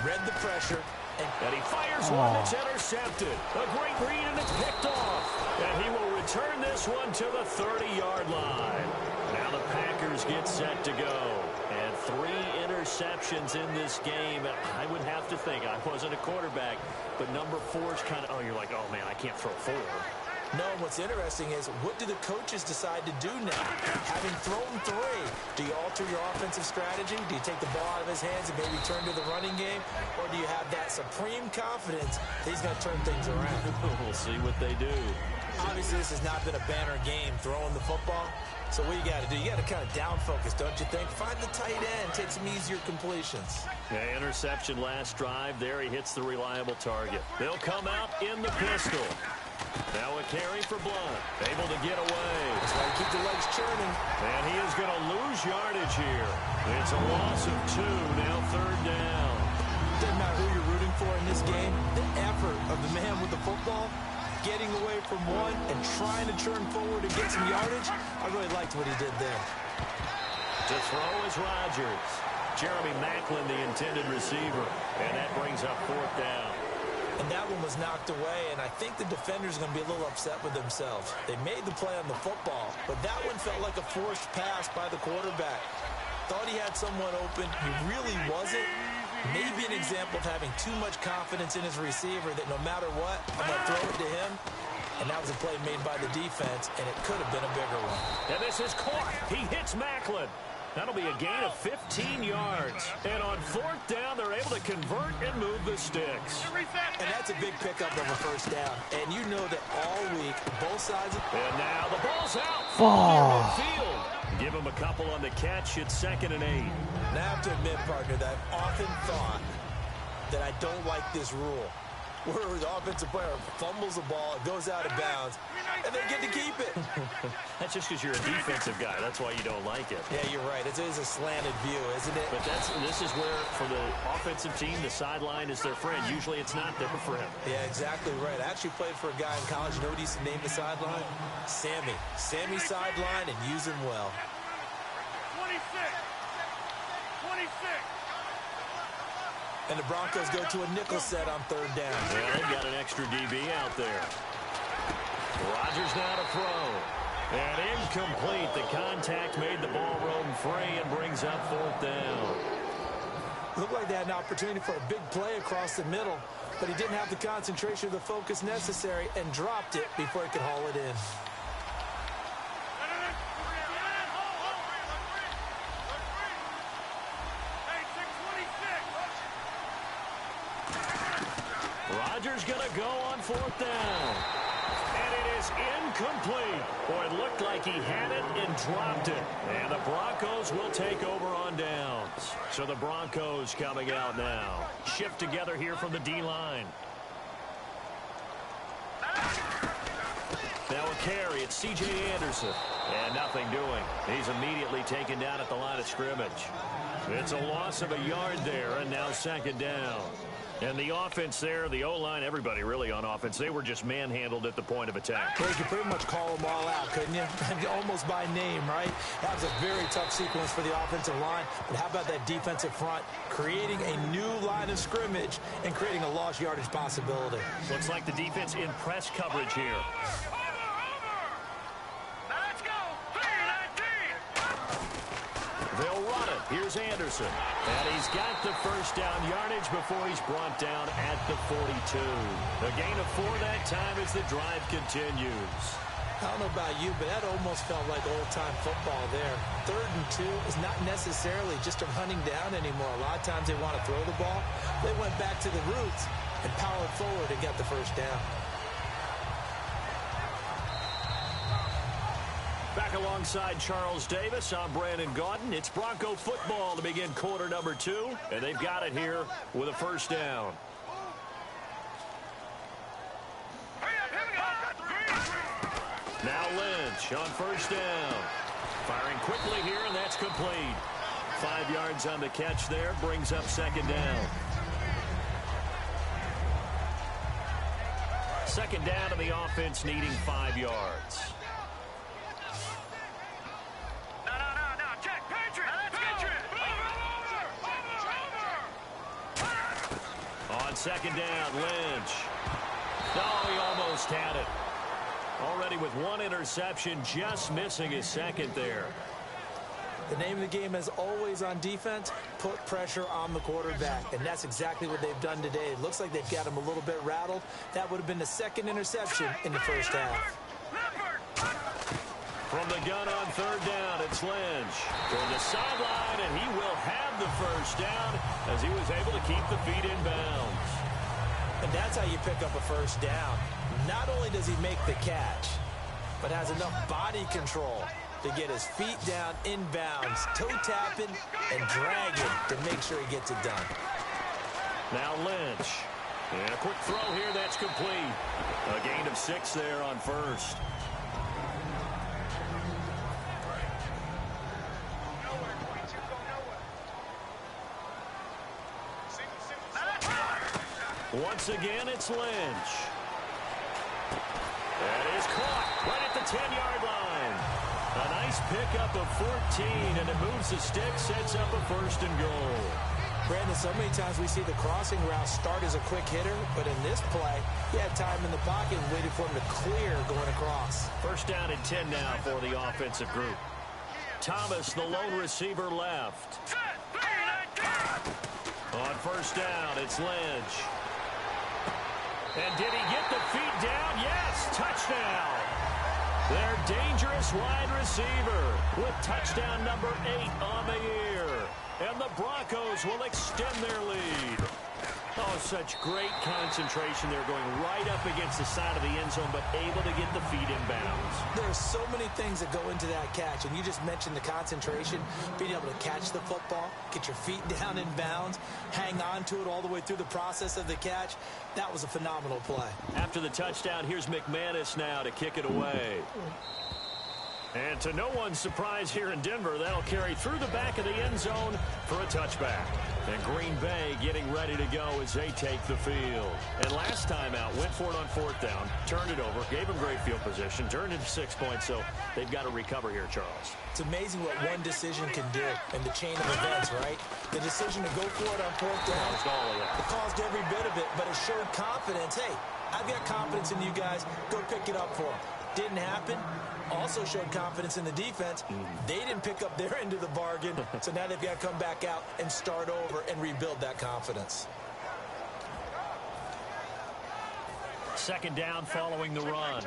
Read the pressure. And he fires one that's intercepted. A great read, and it's picked off. And he will return this one to the 30-yard line. Now the Packers get set to go. And 3 interceptions in this game. I would have to think, I wasn't a quarterback, but number 4 is kind of, you're like, oh, man, I can't throw 4. No, what's interesting is, what do the coaches decide to do now? Having thrown 3, do you alter your offensive strategy? Do you take the ball out of his hands and maybe turn to the running game? Or do you have that supreme confidence that he's going to turn things around? We'll see what they do. Obviously, this has not been a banner game throwing the football. So what you got to do, you got to kind of down focus, don't you think? Find the tight end, take some easier completions. Yeah, interception last drive. There he hits the reliable target. They'll come out in the pistol. Now a carry for Blunt. Able to get away. That's why you keep the legs churning. And he is going to lose yardage here. It's a loss of 2. Now 3rd down. Doesn't matter who you're rooting for in this game. The effort of the man with the football getting away from one and trying to turn forward and get some yardage. I really liked what he did there. To throw is Rodgers. Jeremy Maclin, the intended receiver. And that brings up 4th down. And that one was knocked away, and I think the defenders are going to be a little upset with themselves. They made the play on the football, but that one felt like a forced pass by the quarterback. Thought he had someone open. He really wasn't. Maybe an example of having too much confidence in his receiver that no matter what, I'm going to throw it to him. And that was a play made by the defense, and it could have been a bigger one. And this is caught. He hits Maclin. That'll be a gain of 15 yards. And on 4th down, they're able to convert and move the sticks. And that's a big pickup of a 1st down. And you know that all week, both sides of... And now the ball's out. Oh. Field. Give him a couple on the catch. It's 2nd and 8. And I have to admit, partner, that I've often thought that I don't like this rule, where the offensive player fumbles the ball, it goes out of bounds, and they get to keep it. That's just because you're a defensive guy. That's why you don't like it. Yeah, you're right. It is a slanted view, isn't it? But this is where, for the offensive team, the sideline is their friend. Usually it's not their friend. Yeah, exactly right. I actually played for a guy in college. You know what he used to name the sideline? Sammy. Sammy sideline, and use him well. 26. And the Broncos go to a nickel set on 3rd down. Well, they've got an extra DB out there. Rodgers now to throw. And incomplete. The contact made the ball roam free and brings up 4th down. Looked like they had an opportunity for a big play across the middle, but he didn't have the concentration or the focus necessary and dropped it before he could haul it in. Rodgers going to go on 4th down. And it is incomplete. Boy, it looked like he had it and dropped it. And the Broncos will take over on downs. So the Broncos coming out now. Shift together here from the D-line. Now a carry. It's C.J. Anderson. And nothing doing. He's immediately taken down at the line of scrimmage. It's a loss of a yard there, and now 2nd down. And the offense there, the O-line, everybody really on offense, they were just manhandled at the point of attack. Well, you could pretty much call them all out, couldn't you? Almost by name, right? That was a very tough sequence for the offensive line. But how about that defensive front creating a new line of scrimmage and creating a lost yardage possibility? Looks like the defense in press coverage here. They'll run it. Here's Anderson. And he's got the 1st down yardage before he's brought down at the 42. A gain of 4 that time as the drive continues. I don't know about you, but that almost felt like old-time football there. 3rd and 2 is not necessarily just a running down anymore. A lot of times they want to throw the ball. They went back to the roots and powered forward and got the 1st down. Back alongside Charles Davis, I'm Brandon Gaudin. It's Bronco football to begin quarter number 2, and they've got it here with a 1st down. Now Lynch on 1st down. Firing quickly here, and that's complete. 5 yards on the catch there, brings up 2nd down. 2nd down, and the offense needing 5 yards. On 2nd down, Lynch. Oh, he almost had it. Already with 1 interception, just missing his 2nd there. The name of the game is always on defense, put pressure on the quarterback. And that's exactly what they've done today. It looks like they've got him a little bit rattled. That would have been the 2nd interception in the 1st half. From the gun on 3rd down, it's Lynch. Toward the sideline, and he will have the 1st down as he was able to keep the feet in bounds. And that's how you pick up a 1st down. Not only does he make the catch, but has enough body control to get his feet down in bounds, toe tapping and dragging to make sure he gets it done. Now Lynch. And a quick throw here, that's complete. A gain of 6 there on 1st. Once again, it's Lynch. That is caught right at the 10-yard line. A nice pickup of 14, and it moves the stick, sets up a 1st and goal. Brandon, so many times we see the crossing route start as a quick hitter, but in this play, he had time in the pocket and waited for him to clear going across. 1st down and 10 now for the offensive group. Thomas, the lone receiver, left. On 1st down, it's Lynch. And did he get the feet down? Yes, touchdown. Their dangerous wide receiver with touchdown number 8 on the year. And the Broncos will extend their lead. Oh, such great concentration. They're going right up against the side of the end zone, but able to get the feet in bounds. There's so many things that go into that catch, and you just mentioned the concentration, being able to catch the football, get your feet down in bounds, hang on to it all the way through the process of the catch. That was a phenomenal play. After the touchdown, here's McManus now to kick it away. And to no one's surprise here in Denver, that'll carry through the back of the end zone for a touchback. And Green Bay getting ready to go as they take the field. And last time out, went for it on 4th down, turned it over, gave them great field position, turned into 6 points, so they've got to recover here, Charles. It's amazing what one decision can do in the chain of events, right? The decision to go for it on 4th down, it caused every bit of it, but it showed confidence. Hey, I've got confidence in you guys. Go pick it up for them. Didn't happen. Also showed confidence in the defense. They didn't pick up their end of the bargain, so now they've got to come back out and start over and rebuild that confidence. 2nd down following the run.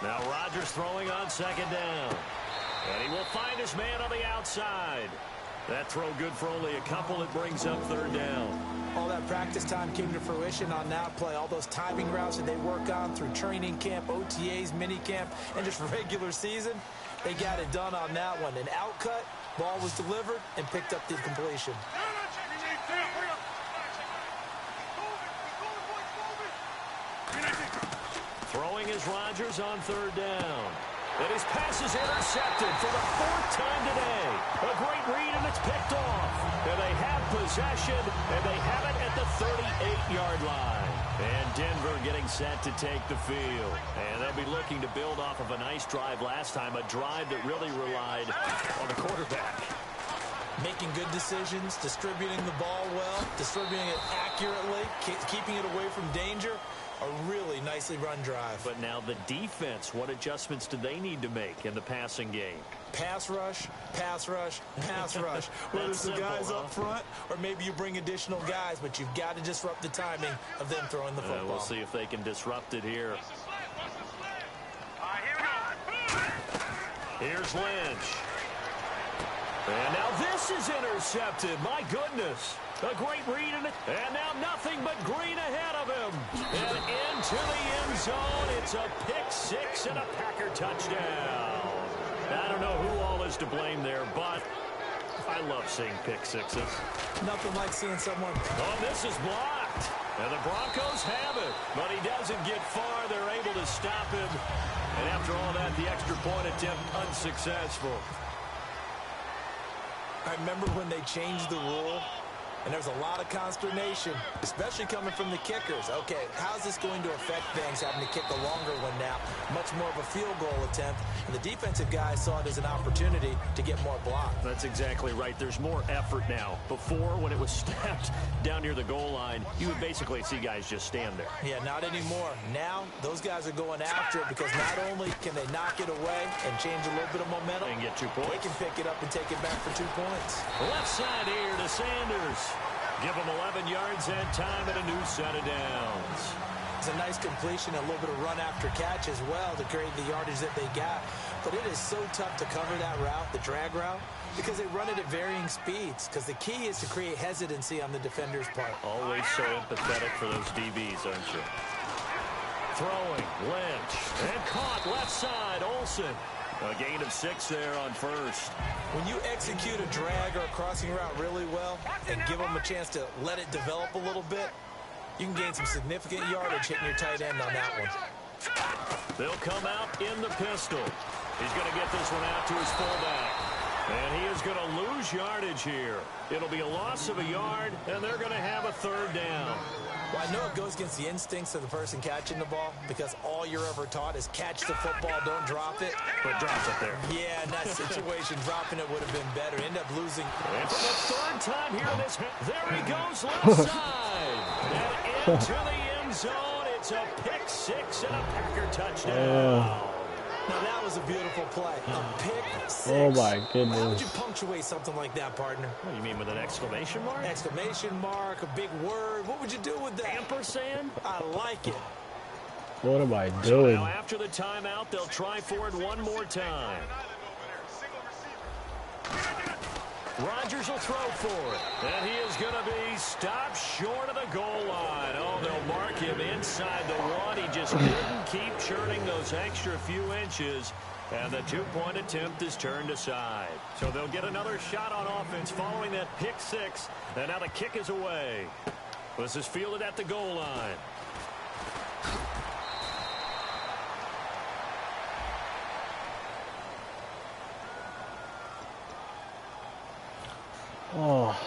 Now Rodgers throwing on 2nd down. And he will find his man on the outside. That throw good for only a couple. It brings up 3rd down. All that practice time came to fruition on that play. All those timing routes that they work on through training camp, OTAs, mini camp, and just regular season, they got it done on that one. An outcut, ball was delivered, and picked up the completion. Throwing is Rodgers on 3rd down. And his pass is intercepted for the 4th time today. A great read, and it's picked off. And they have possession, and they have it at the 38-yard line. And Denver getting set to take the field. And they'll be looking to build off of a nice drive last time, a drive that really relied on the quarterback. Making good decisions, distributing the ball well, distributing it accurately, keeping it away from danger. A really nicely run drive. But now the defense, what adjustments do they need to make in the passing game? Pass rush, pass rush, pass rush. Whether it's the guys up front or maybe you bring additional guys, but you've got to disrupt the timing of them throwing the football. We'll see if they can disrupt it here. Here's Lynch. And now this is intercepted. My goodness. A great read in it. And now nothing but green ahead of him. And into the end zone. It's a pick-6 and a Packer touchdown. I don't know who all is to blame there, but I love seeing pick-6s. Nothing like seeing someone. Oh, this is blocked. And the Broncos have it. But he doesn't get far. They're able to stop him. And after all that, the extra point attempt unsuccessful. I remember when they changed the rule, and there's a lot of consternation, especially coming from the kickers. Okay, how's this going to affect things, having to kick a longer one now? Much more of a field goal attempt, and the defensive guys saw it as an opportunity to get more block. That's exactly right. There's more effort now. Before, when it was snapped down near the goal line, you would basically see guys just stand there. Yeah, not anymore. Now, those guys are going after it because not only can they knock it away and change a little bit of momentum, and get 2 points. They can pick it up and take it back for 2 points. Left side here to Sanders. Give him 11 yards and time and a new set of downs. It's a nice completion, a little bit of run after catch as well to create the yardage that they got. But it is so tough to cover that route, the drag route, because they run it at varying speeds. Because the key is to create hesitancy on the defender's part. Always so empathetic for those DBs, aren't you? Throwing, Lynch, and caught left side, Olsen. A gain of 6 there on first. When you execute a drag or a crossing route really well and give them a chance to let it develop a little bit, you can gain some significant yardage hitting your tight end on that one. They'll come out in the pistol. He's going to get this one out to his fullback. And he is going to lose yardage here. It'll be a loss of a yard, and they're going to have a third down. Well, I know it goes against the instincts of the person catching the ball because all you're ever taught is catch the football, don't drop it. But drops it there. Yeah, in that situation, dropping it would have been better. End up losing. And for the third time here in this, there he goes left side. And into the end zone. It's a pick six and a Packer touchdown. Now, that was a beautiful play. A pick six. Oh, my goodness. How would you punctuate something like that, partner? What do you mean with an exclamation mark? Exclamation mark, a big word. What would you do with that? Ampersand? I like it. What am I doing? Now, after the timeout, they'll try for it one more time. Rodgers will throw for it. And he is going to be stopped short of the goal line. Oh, they'll mark him inside the one. He just couldn't keep churning those extra few inches. And the two-point attempt is turned aside. So they'll get another shot on offense following that pick six. And now the kick is away. This is fielded at the goal line. Oh.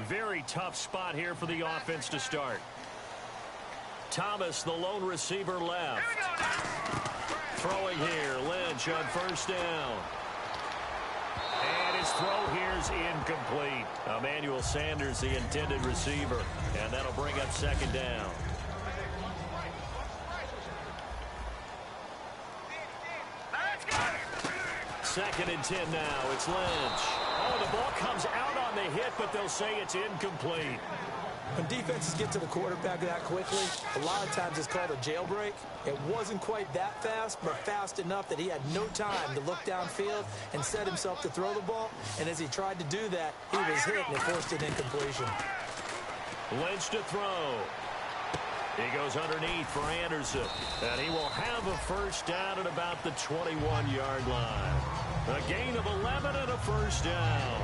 Very tough spot here for the offense to start. Thomas, the lone receiver, left. Throwing here, Lynch on first down. And his throw here is incomplete. Emmanuel Sanders, the intended receiver. And that'll bring up second down. Second and 10 now. It's Lynch. Oh, the ball comes out on the hit, but they'll say it's incomplete. When defenses get to the quarterback that quickly, a lot of times it's called a jailbreak. It wasn't quite that fast, but fast enough that he had no time to look downfield and set himself to throw the ball. And as he tried to do that, he was hit and it forced an incompletion. Lynch to throw. He goes underneath for Anderson. And he will have a first down at about the 21-yard line. A gain of 11 and a first down.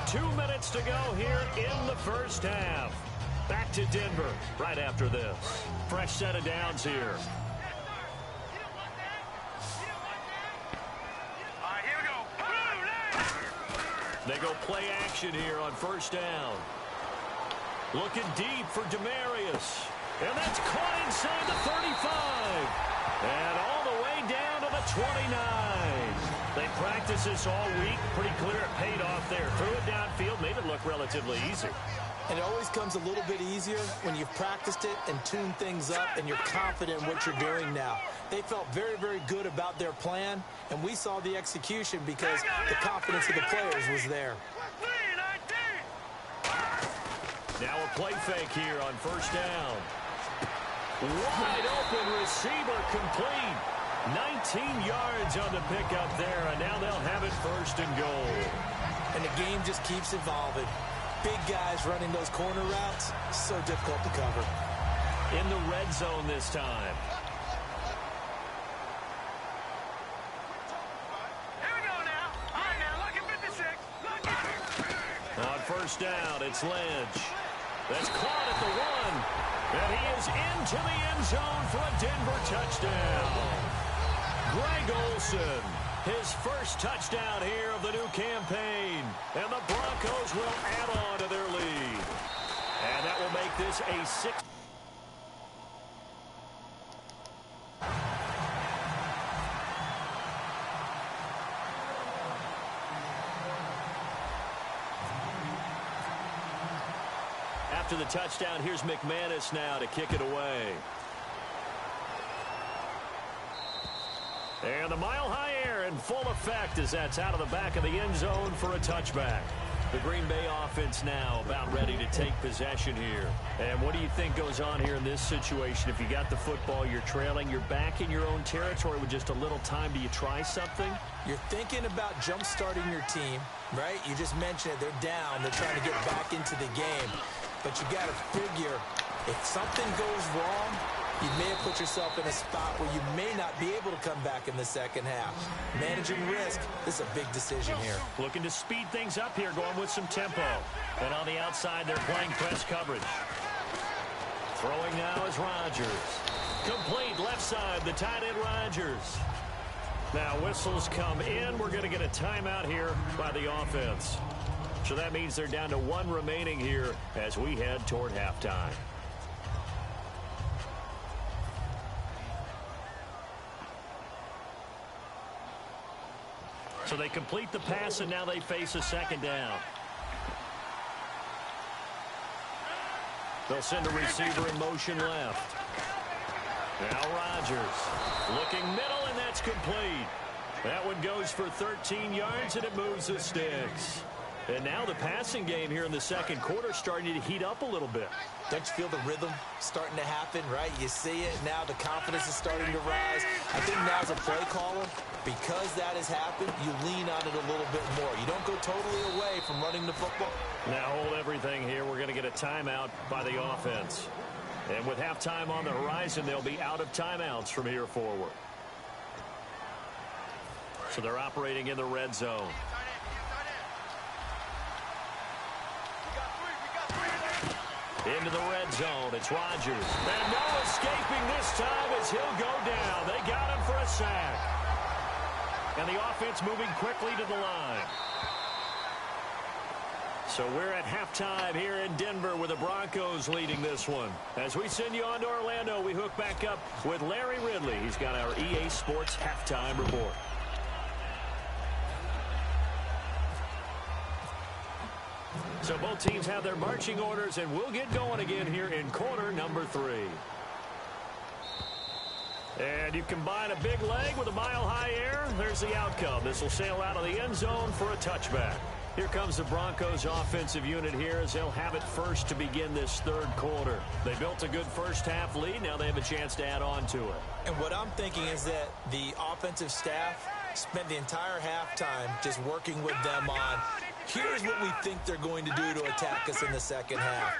Two minutes to go here in the first half. Back to Denver right after this. Fresh set of downs here. They go play action here on first down. Looking deep for Demarius. And that's caught inside the 35. And all the way down to the 29. They practiced this all week. Pretty clear it paid off there. Threw it downfield, made it look relatively easy. And it always comes a little bit easier when you've practiced it and tuned things up and you're confident in what you're doing now. They felt very, very good about their plan, and we saw the execution because the confidence of the players was there. Now a play fake here on first down. Wide open receiver complete. 19 yards on the pickup there, and now they'll have it first and goal. And the game just keeps evolving. Big guys running those corner routes, so difficult to cover. In the red zone this time. Here we go now. All right, now, look at 56. Look. On first down, it's Lynch. That's caught at the one. And he is into the end zone for a Denver touchdown. Greg Olsen, his first touchdown here of the new campaign. And the Broncos will add on to their lead. And that will make this a 6. After the touchdown, here's McManus now to kick it away. And the mile-high air in full effect as that's out of the back of the end zone for a touchback. The Green Bay offense now about ready to take possession here. And what do you think goes on here in this situation? If you got the football, you're trailing, you're back in your own territory with just a little time. Do you try something? You're thinking about jump-starting your team, right? You just mentioned it. They're down. They're trying to get back into the game. But you got to figure, if something goes wrong, You may have put yourself in a spot where you may not be able to come back in the second half. Managing risk, this is a big decision here. Looking to speed things up here, going with some tempo. And on the outside, they're playing press coverage. Throwing now is Rodgers. Complete left side, the tight end Rodgers. Now whistles come in. We're going to get a timeout here by the offense. So that means they're down to one remaining here as we head toward halftime. So they complete the pass, and now they face a second down. They'll send a receiver in motion left. Now Rodgers looking middle, and that's complete. That one goes for 13 yards, and it moves the sticks. And now the passing game here in the second quarter starting to heat up a little bit. Don't you feel the rhythm starting to happen, right? You see it now. The confidence is starting to rise. I think now as a play caller, because that has happened, you lean on it a little bit more. You don't go totally away from running the football. Now hold everything here. We're going to get a timeout by the offense. And with halftime on the horizon, they'll be out of timeouts from here forward. So they're operating in the red zone. Into the red zone. It's Rodgers. And no escaping this time as he'll go down. They got him for a sack. And the offense moving quickly to the line. So we're at halftime here in Denver with the Broncos leading this one. As we send you on to Orlando, we hook back up with Larry Ridley. He's got our EA Sports halftime report. So both teams have their marching orders, and we'll get going again here in quarter number 3. And you combine a big leg with a mile-high air, there's the outcome. This will sail out of the end zone for a touchback. Here comes the Broncos offensive unit here as they'll have it first to begin this third quarter. They built a good first-half lead. Now they have a chance to add on to it. And what I'm thinking is that the offensive staff spent the entire halftime just working with them on, here's what we think they're going to do to attack us in the second half.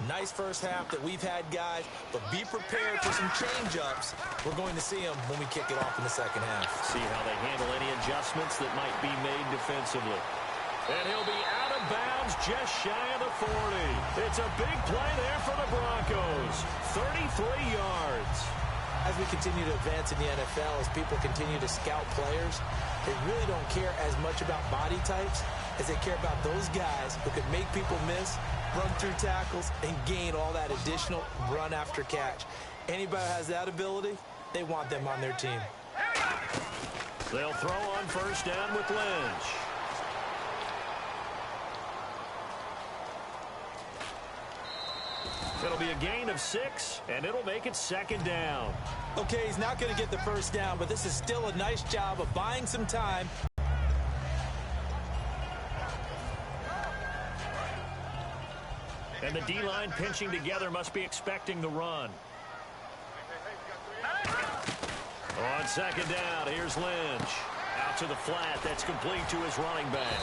Nice first half that we've had, guys, but be prepared for some change-ups. We're going to see them when we kick it off in the second half. See how they handle any adjustments that might be made defensively. And he'll be out of bounds just shy of the 40. It's a big play there for the Broncos. 33 yards. As we continue to advance in the NFL, as people continue to scout players, they really don't care as much about body types as they care about those guys who can make people miss, run through tackles, and gain all that additional run after catch. Anybody who has that ability, they want them on their team. They'll throw on first down with Lynch. It'll be a gain of 6, and it'll make it second down. Okay, he's not going to get the first down, but this is still a nice job of buying some time. And the D-line pinching together must be expecting the run. On second down, here's Lynch. Out to the flat, that's complete to his running back.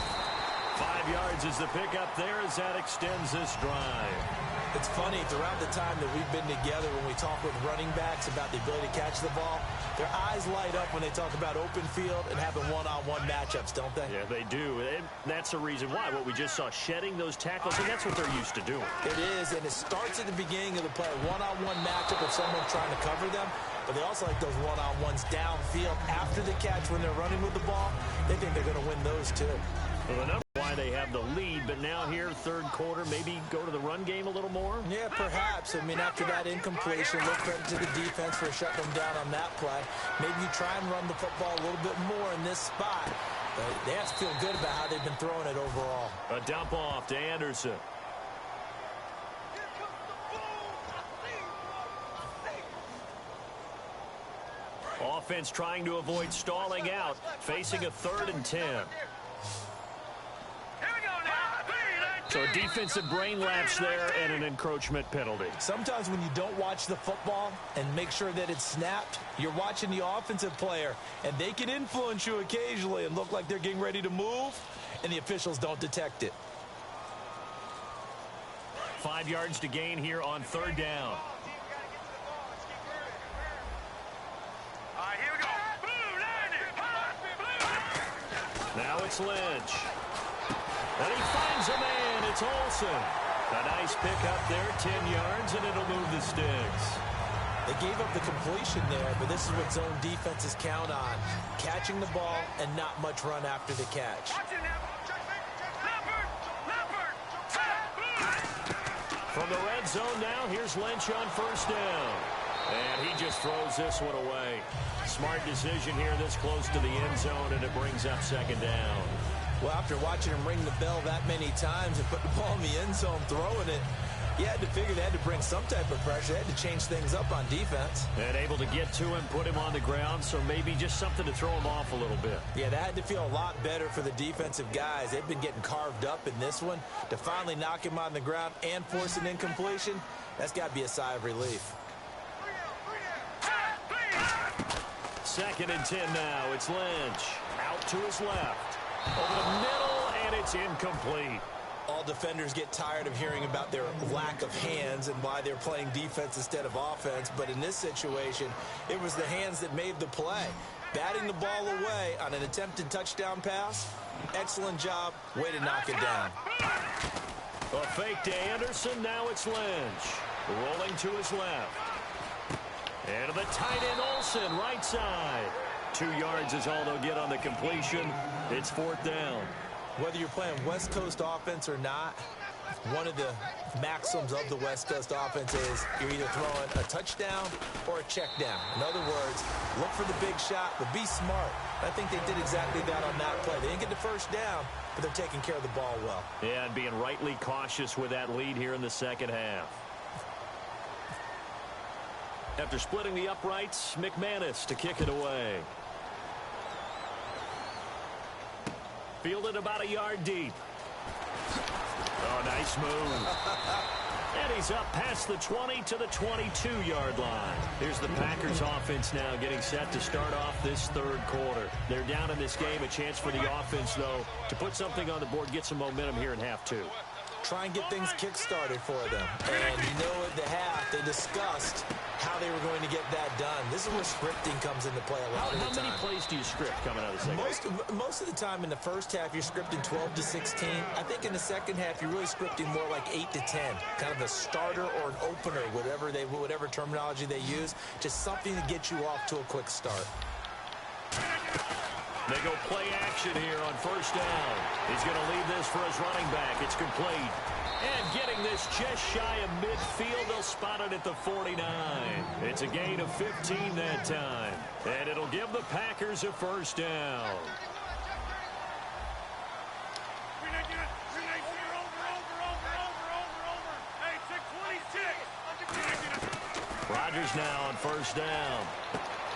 5 yards is the pickup there as that extends this drive. It's funny, throughout the time that we've been together, when we talk with running backs about the ability to catch the ball, their eyes light up when they talk about open field and having one-on-one matchups, don't they? Yeah, they do. And that's the reason why. What we just saw, shedding those tackles, and that's what they're used to doing. It is, and it starts at the beginning of the play, one-on-one matchup if someone's trying to cover them, but they also like those one-on-ones downfield after the catch when they're running with the ball. They think they're going to win those, too. Well, the number why they have the lead, but now here, third quarter, maybe go to the run game a little more? Yeah, perhaps. I mean, after that incompletion, look credit to the defense for shutting them down on that play. Maybe you try and run the football a little bit more in this spot. But they have to feel good about how they've been throwing it overall. A dump off to Anderson. Offense trying to avoid stalling out, facing a 3rd and 10. So a defensive brain lapse there and an encroachment penalty. Sometimes when you don't watch the football and make sure that it's snapped, you're watching the offensive player, and they can influence you occasionally and look like they're getting ready to move, and the officials don't detect it. 5 yards to gain here on 3rd down. it's Lynch. And he finds a man. It's Olsen. A nice pickup there, 10 yards, and it'll move the sticks. They gave up the completion there, but this is what zone defenses count on. Catching the ball and not much run after the catch. From the red zone now, here's Lynch on first down. And he just throws this one away. Smart decision here this close to the end zone, and it brings up second down. Well, after watching him ring the bell that many times and put the ball in the end zone, throwing it, you had to figure they had to bring some type of pressure. They had to change things up on defense. And able to get to him, put him on the ground, so maybe just something to throw him off a little bit. Yeah, that had to feel a lot better for the defensive guys. They've been getting carved up in this one. To finally knock him on the ground and force an incompletion, that's got to be a sigh of relief. 2nd and 10 now. It's Lynch. Out to his left. Over the middle, and it's incomplete. All defenders get tired of hearing about their lack of hands and why they're playing defense instead of offense. But in this situation, it was the hands that made the play. Batting the ball away on an attempted touchdown pass. Excellent job. Way to knock it down. A fake to Anderson. Now it's Lynch. Rolling to his left. And to the tight end, Olsen, right side. 2 yards is all they'll get on the completion. It's 4th down. Whether you're playing West Coast offense or not, one of the maxims of the West Coast offense is you're either throwing a touchdown or a check down. In other words, look for the big shot, but be smart. I think they did exactly that on that play. They didn't get the first down, but they're taking care of the ball well. Yeah, and being rightly cautious with that lead here in the second half. After splitting the uprights, McManus to kick it away. Fielded about a yard deep. Oh, nice move. And he's up past the 20 to the 22-yard line. Here's the Packers offense now getting set to start off this 3rd quarter. They're down in this game. A chance for the offense, though, to put something on the board, get some momentum here in half 2. Try and get things kick-started for them. And you know at the half, they discussed how they were going to get that done. This is where scripting comes into play a lot of the time. How many plays do you script coming out of the second half? Most of the time in the first half, you're scripting 12 to 16. I think in the second half, you're really scripting more like 8 to 10. Kind of a starter or an opener, whatever terminology they use. Just something to get you off to a quick start. They go play action here on first down. He's going to lead this for his running back. It's complete. And getting this just shy of midfield, they'll spot it at the 49. It's a gain of 15 that time. And it'll give the Packers a first down. Rodgers now on first down.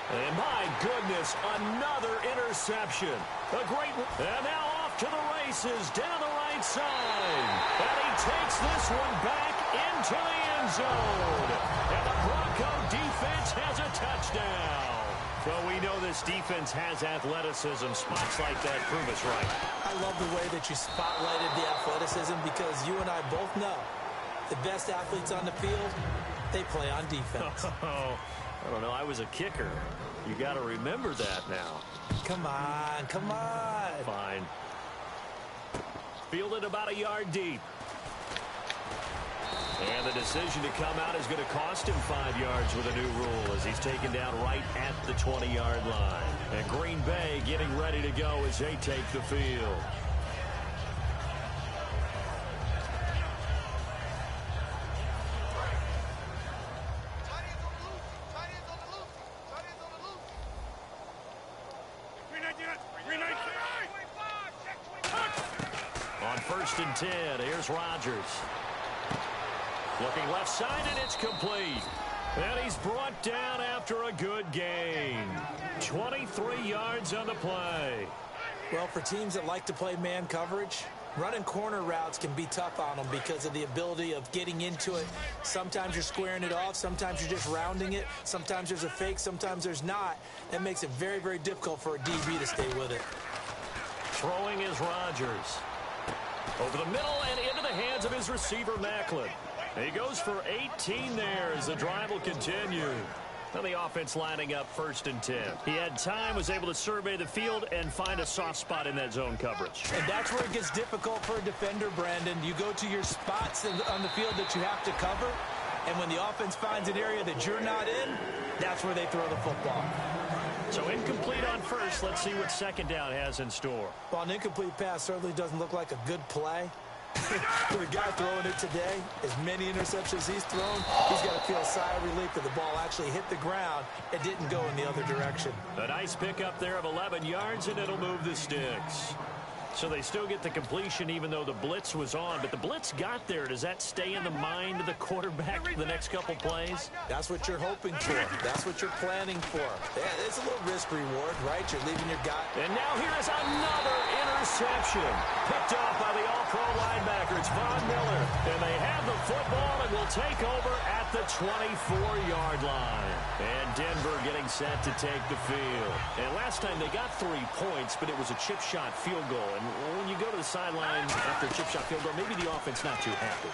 And my goodness, another interception. A great, and now off to the races down the right side. And he takes this one back into the end zone. And the Bronco defense has a touchdown. Well, we know this defense has athleticism. Spots like that prove us right. I love the way that you spotlighted the athleticism because you and I both know the best athletes on the field, they play on defense. I don't know. I was a kicker. You got to remember that now. Come on, come on. Fine. Fielded about a yard deep. And the decision to come out is going to cost him 5 yards with a new rule as he's taken down right at the 20-yard line. And Green Bay getting ready to go as they take the field. On 1st and 10, here's Rodgers. Looking left side, and it's complete. And he's brought down after a good gain. 23 yards on the play. Well, for teams that like to play man coverage, running corner routes can be tough on them because of the ability of getting into it. Sometimes you're squaring it off. Sometimes you're just rounding it. Sometimes there's a fake. Sometimes there's not. That makes it very, very difficult for a DB to stay with it. Throwing is Rodgers. Over the middle and into the hands of his receiver, Macklin. He goes for 18 there as the drive will continue. Now the offense lining up 1st and 10. He had time, was able to survey the field and find a soft spot in that zone coverage. And that's where it gets difficult for a defender, Brandon. You go to your spots on the field that you have to cover, and when the offense finds an area that you're not in, that's where they throw the football. So incomplete on first. Let's see what 2nd down has in store. Well, an incomplete pass certainly doesn't look like a good play. For the guy throwing it today, as many interceptions he's thrown, he's got to feel a sigh of relief that the ball actually hit the ground and didn't go in the other direction. A nice pickup there of 11 yards, and it'll move the sticks. So they still get the completion even though the blitz was on. But the blitz got there. Does that stay in the mind of the quarterback for the next couple plays? That's what you're hoping for. That's what you're planning for. Yeah, it's a little risk-reward, right? You're leaving your guy. And now here is another interception. Picked off by the All-Pro linebacker. It's Von Miller. And they have the football and will take over at the 24-yard line. And Denver getting set to take the field. And last time they got 3 points, but it was a chip shot field goal. And when you go to the sideline after a chip shot field goal, maybe the offense not too happy.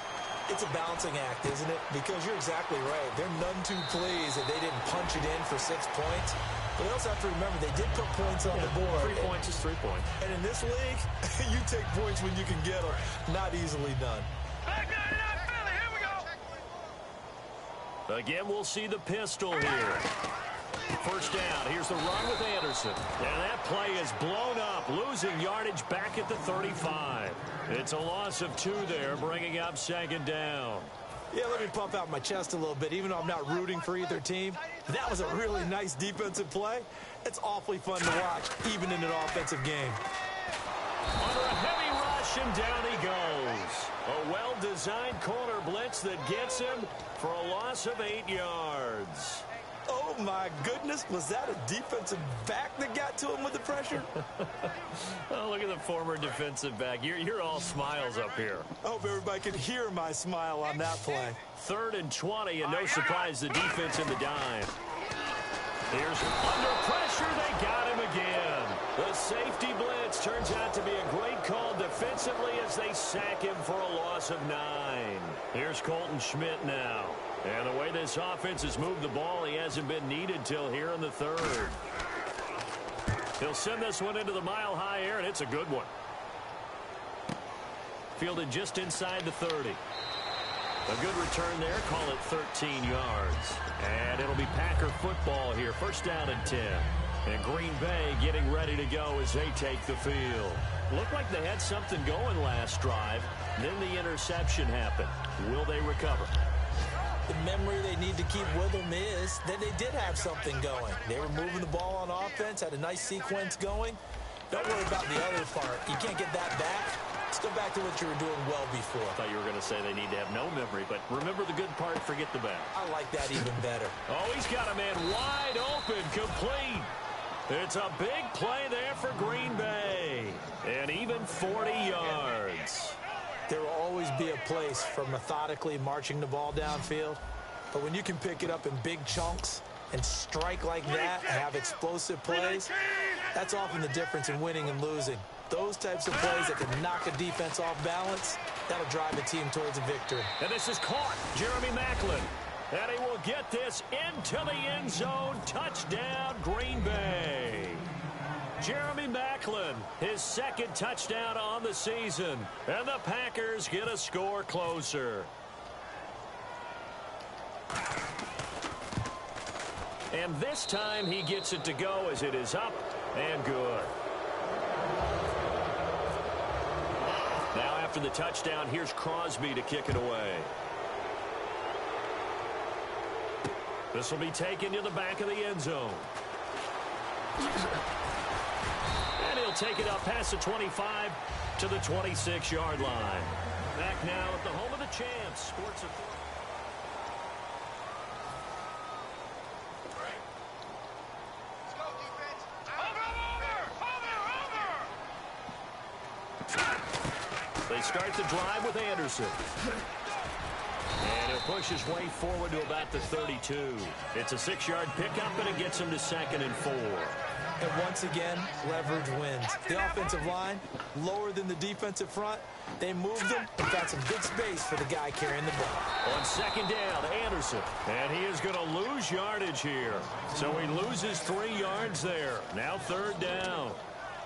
It's a balancing act, isn't it? Because you're exactly right. They're none too pleased that they didn't punch it in for 6 points. But they also have to remember they did put points on the board. 3 points is 3 points. And in this league, you take points when you can get them. Not easily done. Back 99 Philly, here we go. Again, we'll see the pistol here. 1st down. Here's the run with Anderson. And that play is blown up, losing yardage back at the 35. It's a loss of 2 there, bringing up 2nd down. Yeah, let me pump out my chest a little bit, even though I'm not rooting for either team. That was a really nice defensive play. It's awfully fun to watch, even in an offensive game. Under a heavy rush, and down he goes. A well-designed corner blitz that gets him for a loss of 8 yards. Oh, my goodness. Was that a defensive back that got to him with the pressure? Oh, look at the former defensive back. You're all smiles up here. I hope everybody can hear my smile on that play. 3rd and 20, and no surprise, the defense in the dime. Here's under pressure. They got him again. The safety blitz turns out to be a great call defensively as they sack him for a loss of 9. Here's Colton Schmidt now. And the way this offense has moved the ball, he hasn't been needed till here in the 3rd. He'll send this one into the mile-high air, and it's a good one. Fielded just inside the 30. A good return there. Call it 13 yards. And it'll be Packer football here. 1st down and 10. And Green Bay getting ready to go as they take the field. Looked like they had something going last drive. Then the interception happened. Will they recover? The memory they need to keep with them is that they did have something going. They were moving the ball on offense, had a nice sequence going. Don't worry about the other part. You can't get that back. Let's go back to what you were doing well before. I thought you were going to say they need to have no memory, but remember the good part, forget the bad. I like that even better. Oh, he's got a man wide open, complete. It's a big play there for Green Bay. And even 40 yards. There will always be a place for methodically marching the ball downfield. But when you can pick it up in big chunks and strike like that and have explosive plays, that's often the difference in winning and losing. Those types of plays that can knock a defense off balance, that'll drive a team towards a victory. And this is caught. Jeremy Maclin. And he will get this into the end zone. Touchdown, Green Bay. Jeremy Maclin, his 2nd touchdown on the season. And the Packers get a score closer. And this time he gets it to go as it is up and good. Now after the touchdown, here's Crosby to kick it away. This will be taken to the back of the end zone. And he'll take it up past the 25 to the 26-yard line. Back now at the home of the champs, Sports Authority. They start the drive with Anderson. And he'll push his way forward to about the 32. It's a 6-yard pickup, and it gets him to 2nd and 4. And once again, leverage wins. The offensive line, lower than the defensive front. They moved them and got some good space for the guy carrying the ball. On second down, Anderson. And he is going to lose yardage here. So he loses 3 yards there. Now third down.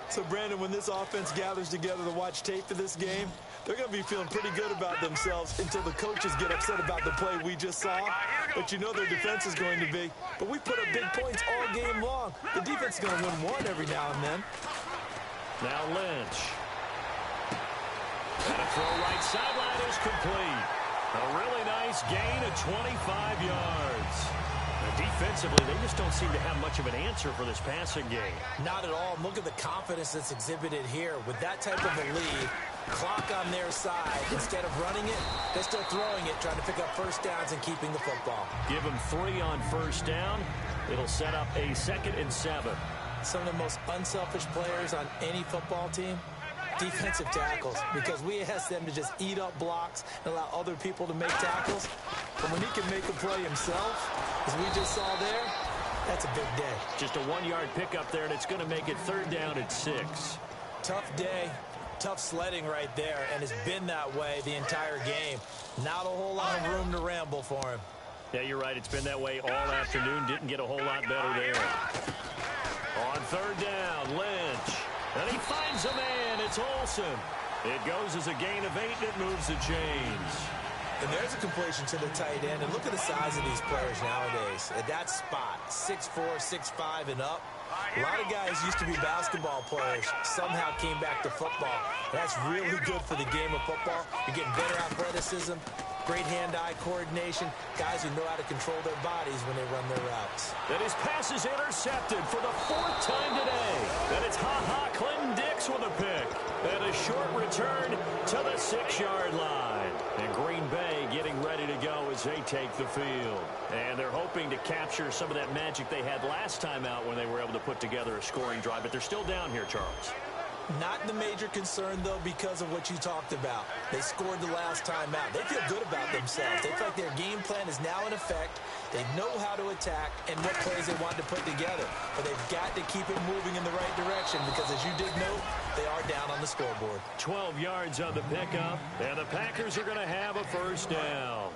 So, Brandon, when this offense gathers together to watch tape for this game, they're going to be feeling pretty good about themselves until the coaches get upset about the play we just saw. But you know their defense is going to be. But we put up big points all game long. The defense is going to win one every now and then. Now Lynch. And a throw right sideline is complete. A really nice gain of 25 yards. Defensively, they just don't seem to have much of an answer for this passing game. Not at all. Look at the confidence that's exhibited here. With that type of a lead, clock on their side, instead of running it, they're still throwing it, trying to pick up first downs and keeping the football. Give them 3 on first down. It'll set up a 2nd and 7. Some of the most unselfish players on any football team, defensive tackles, because we ask them to just eat up blocks and allow other people to make tackles. But when he can make a play himself, as we just saw there, that's a big day. Just a 1-yard pickup there, and it's going to make it third down at 6. Tough day, tough sledding right there, and it's been that way the entire game. Not a whole lot of room to ramble for him. Yeah, you're right. It's been that way all afternoon. Didn't get a whole lot better there. On third down, Lynch. And he finds a man. It's Olsen. It goes as a gain of 8, and it moves the chains. And there's a completion to the tight end. And look at the size of these players nowadays. At that spot, 6'4", 6'5", and up. A lot of guys used to be basketball players. Somehow came back to football. That's really good for the game of football. You're getting better athleticism, great hand-eye coordination, guys who know how to control their bodies when they run their routes. And his pass is intercepted for the 4th time today. And it's Ha-Ha Clinton Dix with a pick. And a short return to the 6-yard line. And Green Bay getting ready to go as they take the field. And they're hoping to capture some of that magic they had last time out when they were able to put together a scoring drive. But they're still down here, Charles. Not the major concern, though, because of what you talked about. They scored the last time out. They feel good about themselves. They feel like their game plan is now in effect. They know how to attack and what plays they want to put together. But they've got to keep it moving in the right direction because, as you did note, they are down on the scoreboard. 12 yards on the pickup, and the Packers are going to have a first down.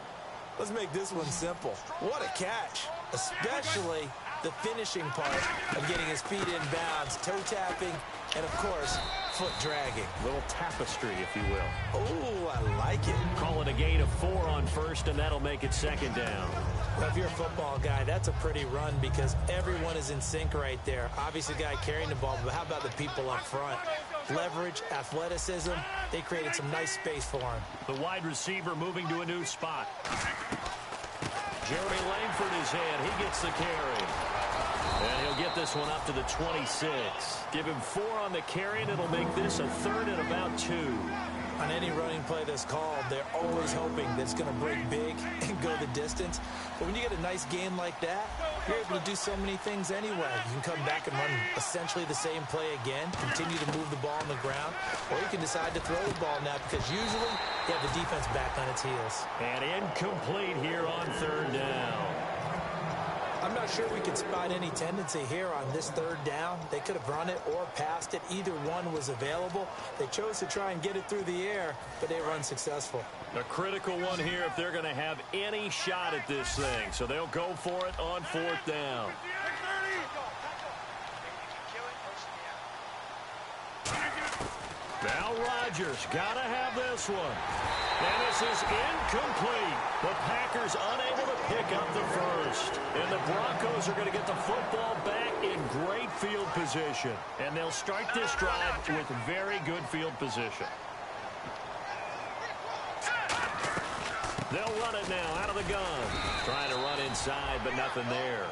Let's make this one simple. What a catch, especially the finishing part of getting his feet in bounds, toe tapping, and, of course, foot dragging. Little tapestry, if you will. Oh, I like it. Call it a gain of 4 on first, and that'll make it second down. Well, if you're a football guy, that's a pretty run because everyone is in sync right there. Obviously, the guy carrying the ball, but how about the people up front? Leverage, athleticism, they created some nice space for him. The wide receiver moving to a new spot. Jeremy Langford is in. He gets the carry. And he'll get this one up to the 26. Give him 4 on the carry, and it'll make this a 3rd and about 2. On any running play that's called, they're always hoping that it's going to break big and go the distance. But when you get a nice game like that, you're able to do so many things anyway. You can come back and run essentially the same play again, continue to move the ball on the ground, or you can decide to throw the ball now because usually you have the defense back on its heels. And incomplete here on third down. I'm not sure we can spot any tendency here on this third down. They could have run it or passed it. Either one was available. They chose to try and get it through the air, but they were unsuccessful. A critical one here if they're going to have any shot at this thing. So they'll go for it on 4th down. Now Rodgers got to have this one. And this is incomplete. The Packers unable to pick up the first. And the Broncos are going to get the football back in great field position. And they'll start this drive with very good field position. They'll run it now out of the gun. Trying to run inside, but nothing there.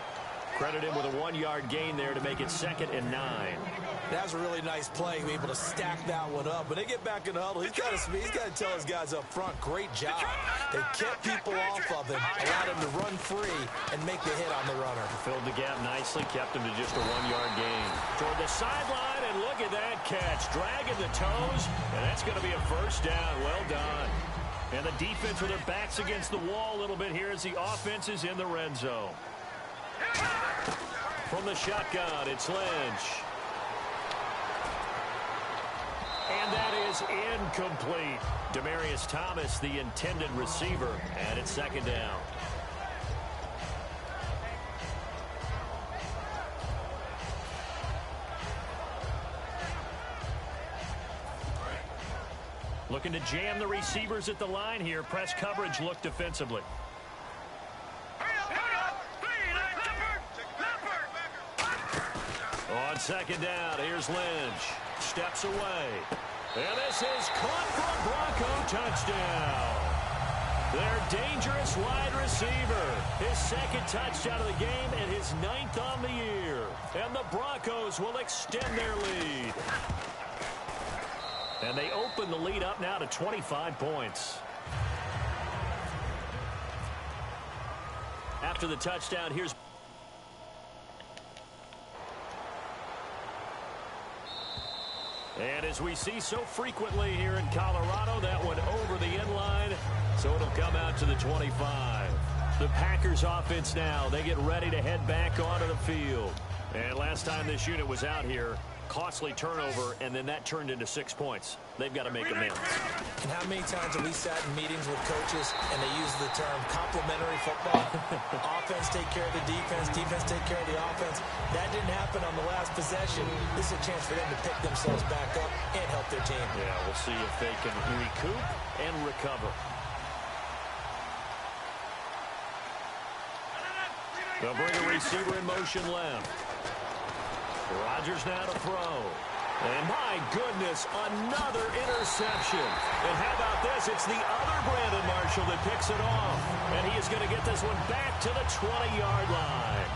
Credit him with a 1-yard gain there to make it 2nd and 9. That was a really nice play, able to stack that one up. When they get back in the huddle, he's got to tell his guys up front, great job. They kept people off of him, allowed him to run free and make the hit on the runner. Filled the gap nicely, kept him to just a 1-yard gain. Toward the sideline, and look at that catch. Dragging the toes, and that's going to be a first down. Well done. And the defense with their backs against the wall a little bit here as the offense is in the red zone. From the shotgun, it's Lynch. And that is incomplete. Demaryius Thomas, the intended receiver, and it's second down. Looking to jam the receivers at the line here. Press coverage look defensively. On second down, here's Lynch. Steps away. And this is caught for a Bronco touchdown. Their dangerous wide receiver. His second touchdown of the game and his 9th on the year. And the Broncos will extend their lead. And they open the lead up now to 25 points. After the touchdown, here's... And as we see so frequently here in Colorado, that one over the end line, so it'll come out to the 25. The Packers offense now, they get ready to head back onto the field. And last time this unit was out here, costly turnover, and then that turned into 6 points. They've got to make amends. And how many times have we sat in meetings with coaches and they use the term complementary football? Offense take care of the defense, defense take care of the offense. That didn't happen on the last possession. This is a chance for them to pick themselves back up and help their team. Yeah, we'll see if they can recoup and recover. They'll bring a receiver in motion left. Rodgers now to throw. And my goodness, another interception. And how about this? It's the other Brandon Marshall that picks it off. And he is going to get this one back to the 20-yard line.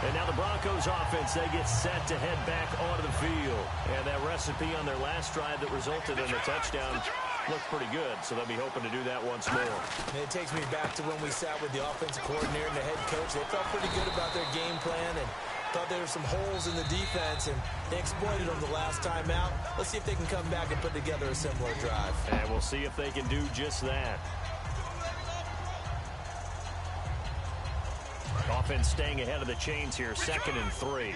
And now the Broncos offense, they get set to head back onto the field. And that recipe on their last drive that resulted in a touchdown looked pretty good. So they'll be hoping to do that once more. And it takes me back to when we sat with the offensive coordinator and the head coach. They felt pretty good about their game plan and thought there were some holes in the defense, and they exploited them the last time out. Let's see if they can come back and put together a similar drive. And we'll see if they can do just that. Offense staying ahead of the chains here, 2nd and 3.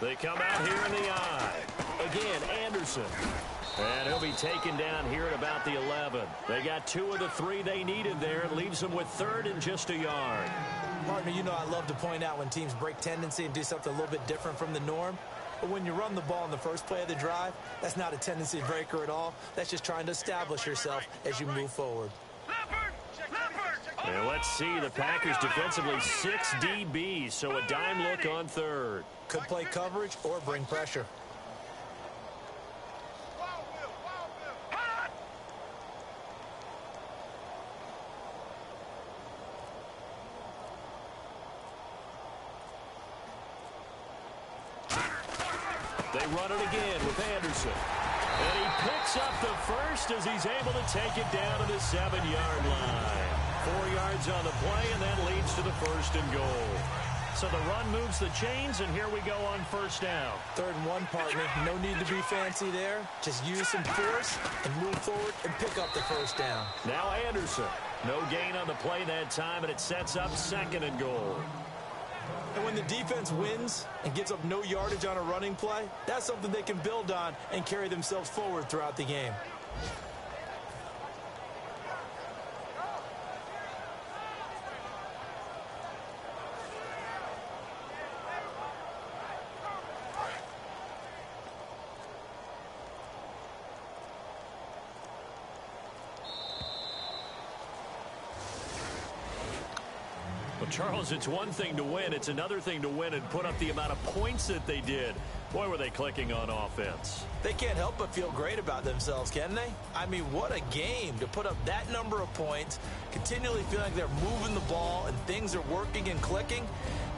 They come out here in the I. Again, Anderson. And he'll be taken down here at about the 11. They got 2 of the 3 they needed there. It leaves them with 3rd and just a yard. Partner, you know I love to point out when teams break tendency and do something a little bit different from the norm. But when you run the ball in the first play of the drive, that's not a tendency breaker at all. That's just trying to establish yourself as you move forward. And let's see, the Packers defensively 6 DBs, so a dime look on 3rd. Could play coverage or bring pressure. They run it again with Anderson. And he picks up the first as he's able to take it down to the 7-yard line. 4 yards on the play, and that leads to the 1st and goal. So the run moves the chains, and here we go on 1st down. 3rd and 1, partner. No need to be fancy there. Just use some force and move forward and pick up the 1st down. Now Anderson. No gain on the play that time, and it sets up 2nd and goal. And when the defense wins and gives up no yardage on a running play, that's something they can build on and carry themselves forward throughout the game. Charles, it's one thing to win. It's another thing to win and put up the amount of points that they did. Boy, were they clicking on offense. They can't help but feel great about themselves, can they? I mean, what a game to put up that number of points, continually feeling like they're moving the ball and things are working and clicking.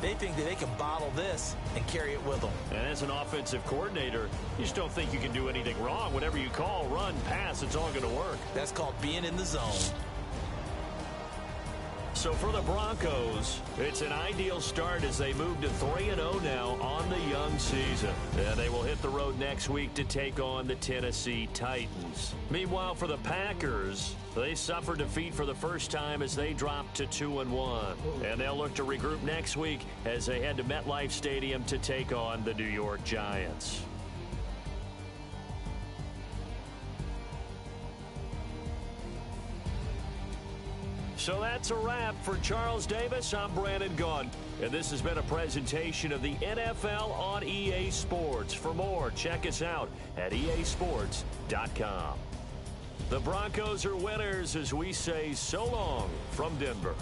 They think that they can bottle this and carry it with them. And as an offensive coordinator, you just don't think you can do anything wrong. Whatever you call, run, pass, it's all going to work. That's called being in the zone. So for the Broncos, it's an ideal start as they move to 3-0 now on the young season. And they will hit the road next week to take on the Tennessee Titans. Meanwhile, for the Packers, they suffered defeat for the first time as they dropped to 2-1. And they'll look to regroup next week as they head to MetLife Stadium to take on the New York Giants. So that's a wrap. For Charles Davis, I'm Brandon Gaudin. And this has been a presentation of the NFL on EA Sports. For more, check us out at easports.com. The Broncos are winners as we say so long from Denver.